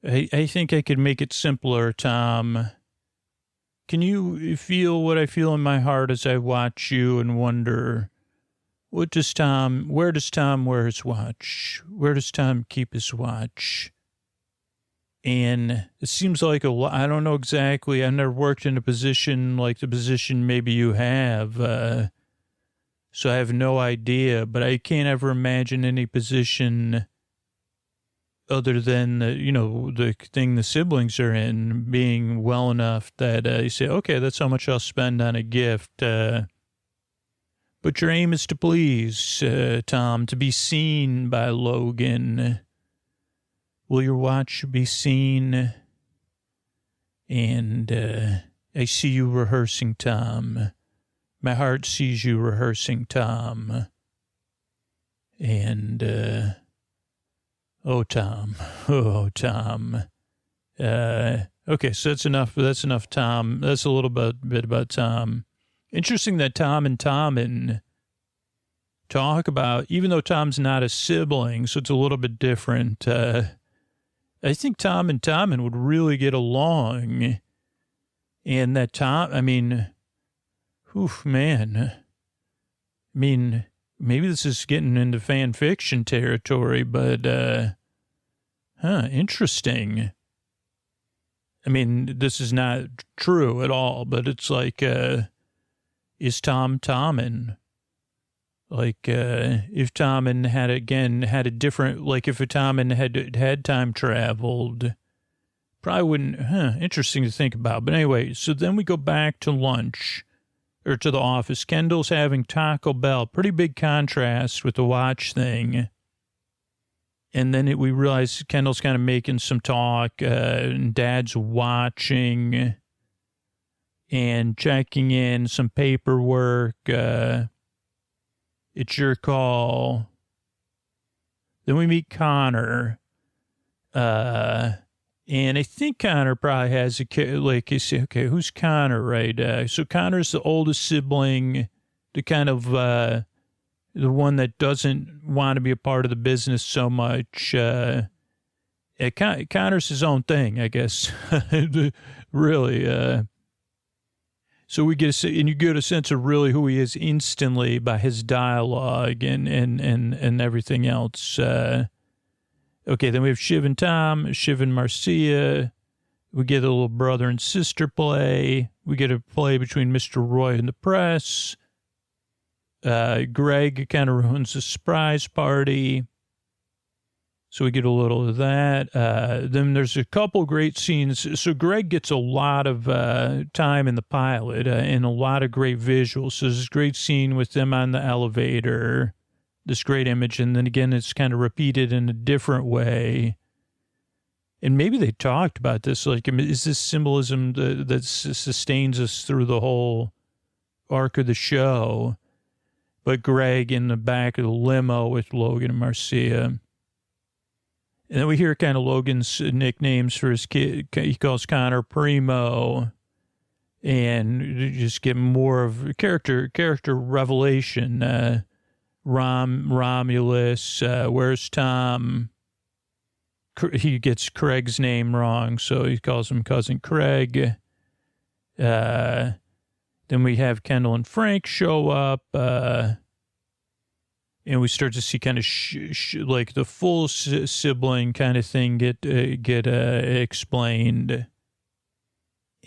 I think I could make it simpler, Tom. Can you feel what I feel in my heart as I watch you and wonder, where does Tom wear his watch? Where does Tom keep his watch? And it seems like I don't know exactly. I've never worked in a position like the position maybe you have. So I have no idea, but I can't ever imagine any position other than, the thing the siblings are in, being well enough that you say, okay, that's how much I'll spend on a gift. But your aim is to please, Tom, to be seen by Logan. Will your watch be seen? And I see you rehearsing, Tom. My heart sees you rehearsing, Tom. And, Tom. Oh, Tom. Okay, so that's enough, Tom. That's a little bit about Tom. Interesting that Tom and Tommen talk about, even though Tom's not a sibling, so it's a little bit different. I think Tom and Tommen would really get along. And that maybe this is getting into fan fiction territory, but, interesting. This is not true at all, but it's like, is Tom Tommen? Like, if Tommen had a different, like if a Tommen had time traveled, probably wouldn't, interesting to think about. But anyway, so then we go back to lunch, or to the office. Kendall's having Taco Bell, pretty big contrast with the watch thing. And then we realize Kendall's kind of making some talk, and Dad's watching and checking in some paperwork. It's your call. Then we meet Connor. And I think Connor probably has a kid. Like, you say, okay, who's Connor, right? So Connor's the oldest sibling, the kind of, the one that doesn't want to be a part of the business so much. Connor's his own thing, I guess. Really. So we and you get a sense of really who he is instantly by his dialogue and everything else. Okay, then we have Shiv and Tom, Shiv and Marcia. We get a little brother and sister play. We get a play between Mr. Roy and the press. Greg kind of ruins the surprise party. So we get a little of that. Then there's a couple great scenes. So Greg gets a lot of time in the pilot and a lot of great visuals. So there's this great scene with them on the elevator, this great image. And then again, it's kind of repeated in a different way. And maybe they talked about this. Like, is this symbolism that sustains us through the whole arc of the show? But Greg in the back of the limo with Logan and Marcia. And then we hear kind of Logan's nicknames for his kid. He calls Connor Primo. And you just get more of character revelation. Romulus, where's Tom? He gets Craig's name wrong, so he calls him Cousin Craig. Then we have Kendall and Frank show up. And we start to see kind of like the full sibling kind of thing get explained.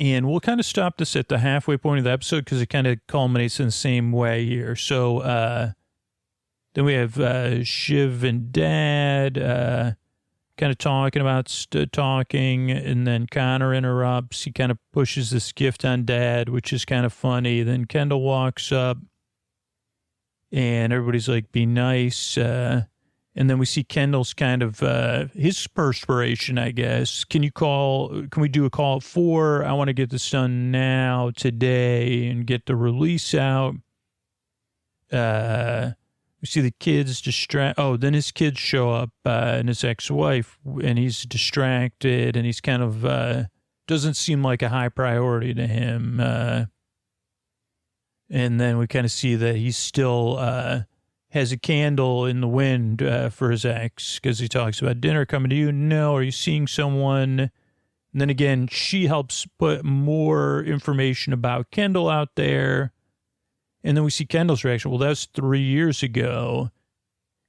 And we'll kind of stop this at the halfway point of the episode because it kind of culminates in the same way here. So then we have Shiv and Dad kind of talking about talking, and then Connor interrupts. He kind of pushes this gift on Dad, which is kind of funny. Then Kendall walks up. And everybody's like, be nice. And then we see Kendall's kind of, his perspiration, I guess. Can we do a call at 4? I want to get this done now, today, and get the release out. We see the kids then his kids show up, and his ex-wife, and he's distracted, and he's kind of, doesn't seem like a high priority to him. And then we kind of see that he still has a candle in the wind for his ex because he talks about dinner coming to you. No, are you seeing someone? And then again, she helps put more information about Kendall out there. And then we see Kendall's reaction. Well, that was 3 years ago.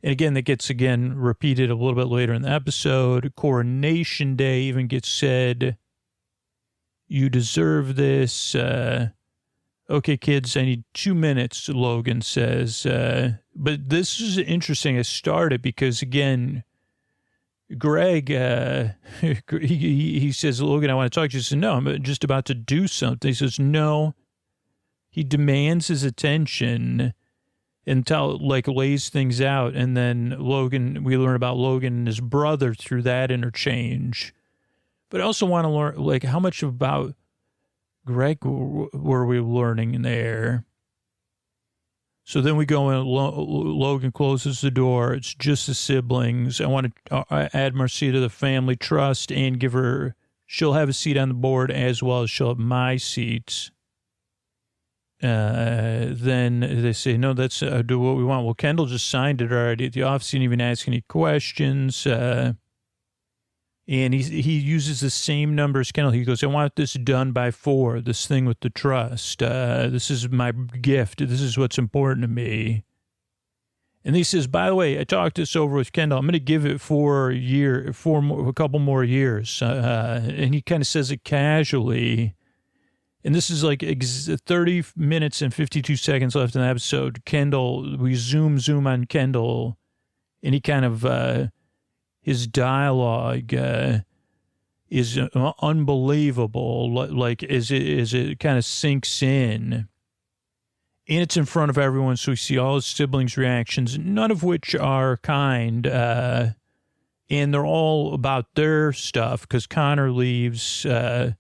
And again, that gets repeated a little bit later in the episode. Coronation Day even gets said. You deserve this. Okay, kids, I need 2 minutes, Logan says. But this is interesting. I started because, again, Greg, he says, Logan, I want to talk to you. He says, no, I'm just about to do something. He says, no. He demands his attention and lays things out. And then we learn about Logan and his brother through that interchange. But I also want to learn, how much about Greg were we learning there? So then we go in, Logan closes the door. It's just the siblings. I want to add Marcia to the family trust and she'll have a seat on the board as well as she'll have my seats. Then they say, no, that's do what we want. Well, Kendall just signed it already at the office. He didn't even ask any questions. And he uses the same number as Kendall. He goes, I want this done by 4, this thing with the trust. This is my gift. This is what's important to me. And he says, by the way, I talked this over with Kendall. I'm going to give it a couple more years. And he kind of says it casually. And this is like 30 minutes and 52 seconds left in the episode. We zoom on Kendall. And he kind of... his dialogue is unbelievable, as it kind of sinks in. And it's in front of everyone, so we see all his siblings' reactions, none of which are kind. And they're all about their stuff, because Connor leaves, and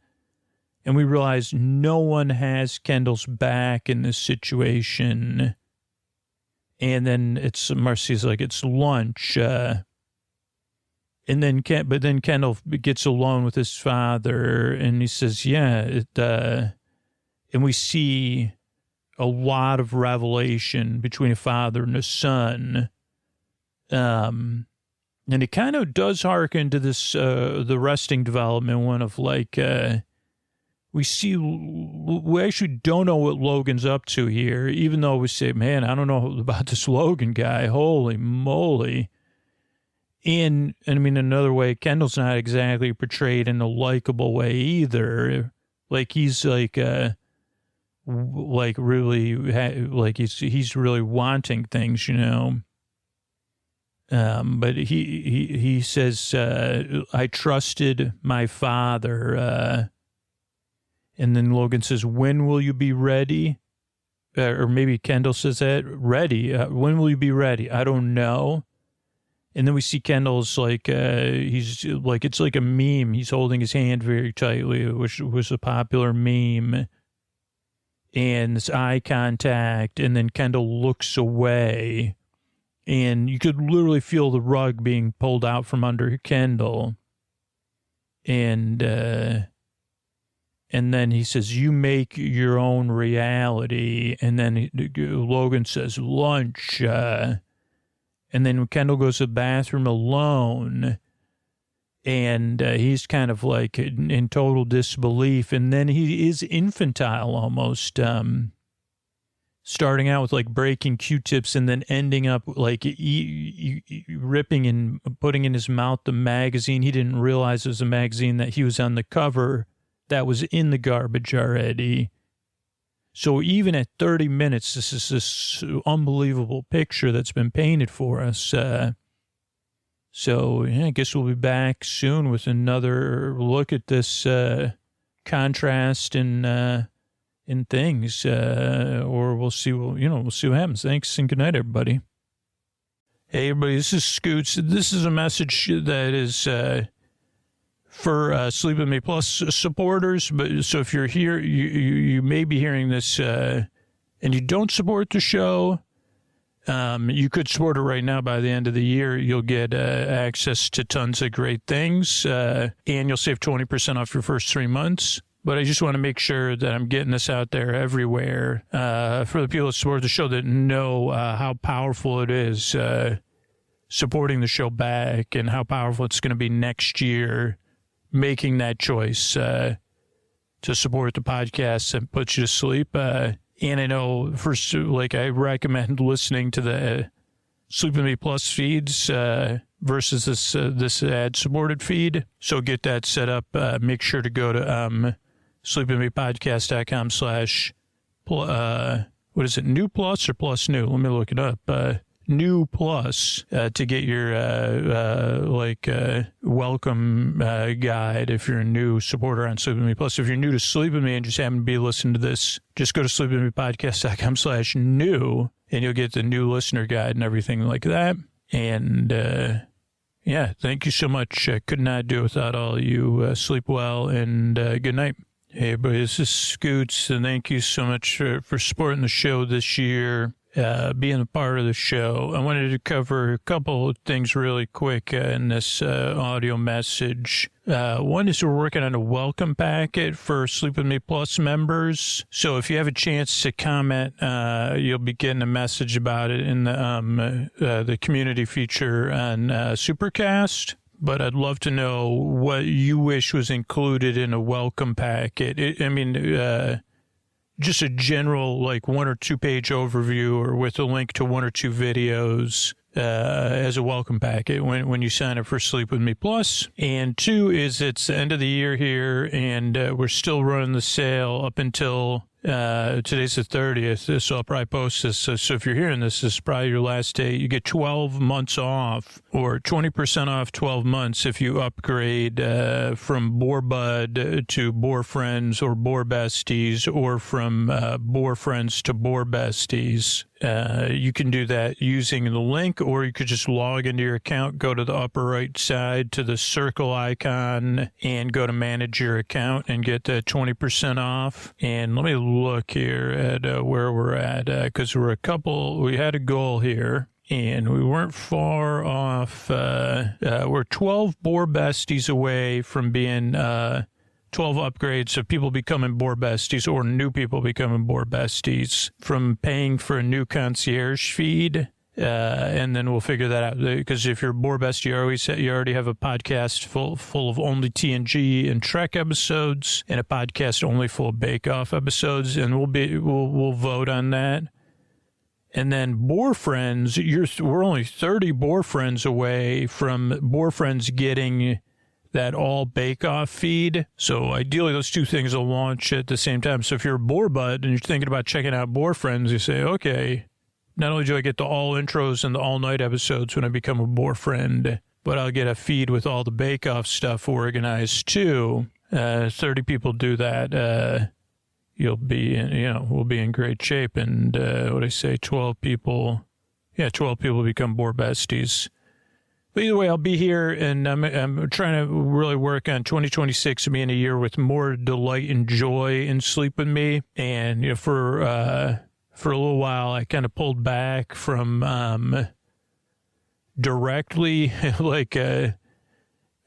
we realize no one has Kendall's back in this situation. And then Marcia's like, it's lunch, and then Kendall gets alone with his father, and he says, yeah, and we see a lot of revelation between a father and a son. And it kind of does harken to this, the resting development one of we actually don't know what Logan's up to here, even though we say, man, I don't know about this Logan guy. Holy moly. And I mean, another way, Kendall's not exactly portrayed in a likable way either. He's really, he's really wanting things, But he says, I trusted my father. And then Logan says, when will you be ready? Or maybe Kendall says that, ready. When will you be ready? I don't know. And then we see Kendall's like, he's like, it's like a meme. He's holding his hand very tightly, which was a popular meme. And this eye contact. And then Kendall looks away. And you could literally feel the rug being pulled out from under Kendall. And then he says, you make your own reality. And then Logan says, lunch. And then Kendall goes to the bathroom alone. And he's kind of like in total disbelief. And then he is infantile almost. Starting out with like breaking Q-tips and then ending up like ripping and putting in his mouth the magazine. He didn't realize it was a magazine that he was on the cover that was in the garbage already. So even at 30 minutes, this is this unbelievable picture that's been painted for us. So yeah, I guess we'll be back soon with another look at this contrast in things, or we'll see. We'll see what happens. Thanks and good night, everybody. Hey, everybody, this is Scoots. This is a message that is for Sleep With Me Plus supporters. But so if you're here, you may be hearing this, and you don't support the show. You could support it right now. By the end of the year, you'll get access to tons of great things, and you'll save 20% off your first 3 months. But I just want to make sure that I'm getting this out there everywhere for the people that support the show that know how powerful it is supporting the show back and how powerful it's going to be next year making that choice to support the podcast and put you to sleep. And I know, first, like, I recommend listening to the Sleep With Me Plus feeds versus this ad-supported feed. So get that set up. Make sure to go to sleepwithmepodcast.com / what is it, new plus or plus new? Let me look it up. New plus to get your welcome guide if you're a new supporter on Sleep With Me Plus. If you're new to Sleep With Me and just happen to be listening to this, just go to sleepwithmepodcast.com / new, and you'll get the new listener guide and everything like that. And yeah, thank you so much. I could not do it without all you. Sleep well, and good night. Hey, everybody, this is Scoots, and thank you so much for supporting the show this year, being a part of the show. I wanted to cover a couple of things really quick in this audio message. One is we're working on a welcome packet for Sleep With Me Plus members. So if you have a chance to comment, you'll be getting a message about it in the community feature on Supercast. But I'd love to know what you wish was included in a welcome packet. Just a general, like, 1 or 2 page overview or with a link to 1 or 2 videos as a welcome packet when you sign up for Sleep With Me Plus. And 2 is it's the end of the year here, and we're still running the sale up until today's the 30th, so I'll probably post this. So if you're hearing this, this is probably your last day. You get 12 months off, or 20% off 12 months if you upgrade from Boar Bud to Boar Friends or Boar Besties, or from Boar Friends to Boar Besties. You can do that using the link, or you could just log into your account, go to the upper right side to the circle icon, and go to manage your account and get 20% off. And let me look here at where we're at, because we had a goal here, and we weren't far off. We're 12 Boar Besties away from being 12 upgrades of people becoming Boar Besties, or new people becoming Boar Besties, from paying for a new concierge feed. And then we'll figure that out, because if you're a Boar Bestie, you already have a podcast full of only TNG and Trek episodes, and a podcast only full of Bake Off episodes, and we'll vote on that. And then Boar Friends, we're only 30 Boar Friends away from Boar Friends getting that all bake-off feed. So ideally, those 2 things will launch at the same time. So if you're a Boar Bud and you're thinking about checking out Boar Friends, you say, okay, not only do I get the all intros and the all night episodes when I become a boyfriend, but I'll get a feed with all the Bake Off stuff organized too. 30 people do that. You'll be, we'll be in great shape. And what I say, 12 people become boar besties. But either way, I'll be here, and I'm trying to really work on 2026 being a year with more delight and joy in Sleep With Me. And for a little while, I kind of pulled back from directly, like, I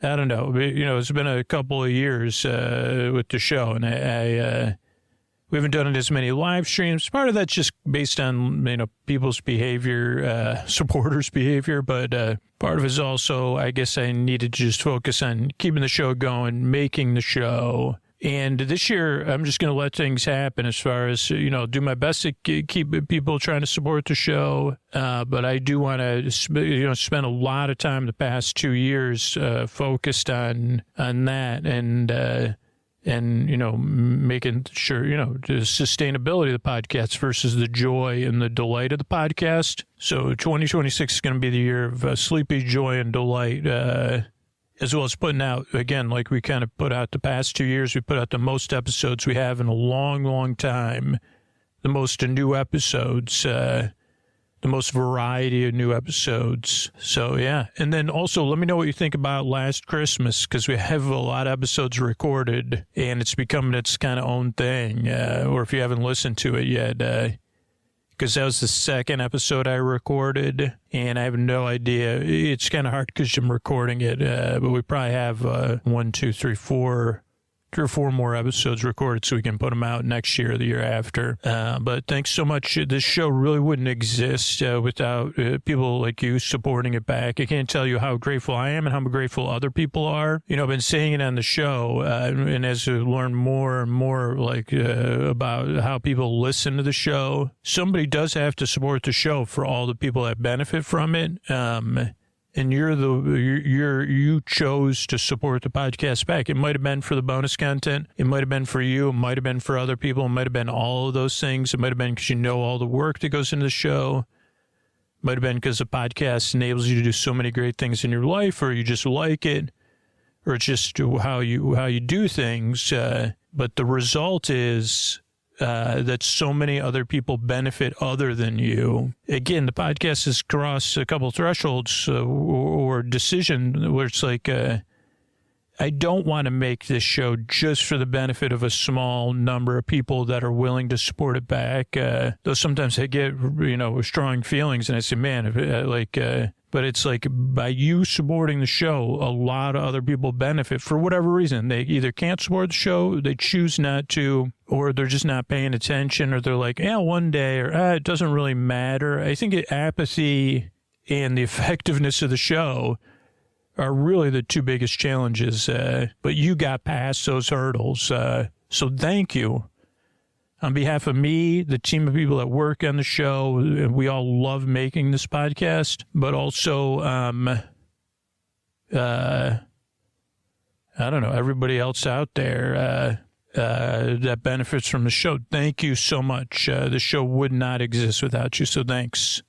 don't know, it's been a couple of years with the show, and we haven't done it as many live streams. Part of that's just based on, people's behavior, supporters' behavior. But part of it is also, I guess I needed to just focus on keeping the show going, making the show. And this year, I'm just going to let things happen as far as, do my best to keep people trying to support the show. But I do want to, spend a lot of time the past 2 years focused on that and making sure, the sustainability of the podcast versus the joy and the delight of the podcast. So 2026 is going to be the year of sleepy joy and delight, as well as putting out, again, like we kind of put out the past 2 years, we put out the most episodes we have in a long, long time, the most new episodes, the most variety of new episodes. So, yeah. And then also, let me know what you think about Last Christmas, because we have a lot of episodes recorded, and it's becoming its kind of own thing. Or if you haven't listened to it yet, because that was the second episode I recorded, and I have no idea. It's kind of hard because I'm recording it, but we probably have 3 or 4 more episodes recorded so we can put them out next year or the year after. But thanks so much. This show really wouldn't exist without people like you supporting it back. I can't tell you how grateful I am and how grateful other people are. I've been saying it on the show, and as we learn more and more about how people listen to the show, somebody does have to support the show for all the people that benefit from it. And you chose to support the podcast back. It might have been for the bonus content. It might have been for you. It might have been for other people. It might have been all of those things. It might have been because all the work that goes into the show. It might have been because the podcast enables you to do so many great things in your life, or you just like it, or it's just how you do things. But the result is that so many other people benefit other than you. Again, the podcast has crossed a couple thresholds or decision where it's like, I don't want to make this show just for the benefit of a small number of people that are willing to support it back. Though sometimes I get, strong feelings and I say, man, but it's like by you supporting the show, a lot of other people benefit for whatever reason. They either can't support the show, they choose not to, or they're just not paying attention, or they're like, one day, or it doesn't really matter. I think apathy and the effectiveness of the show are really the two biggest challenges. But you got past those hurdles. So thank you. On behalf of me, the team of people that work on the show, we all love making this podcast, but also, I don't know, everybody else out there that benefits from the show. Thank you so much. The show would not exist without you, so thanks.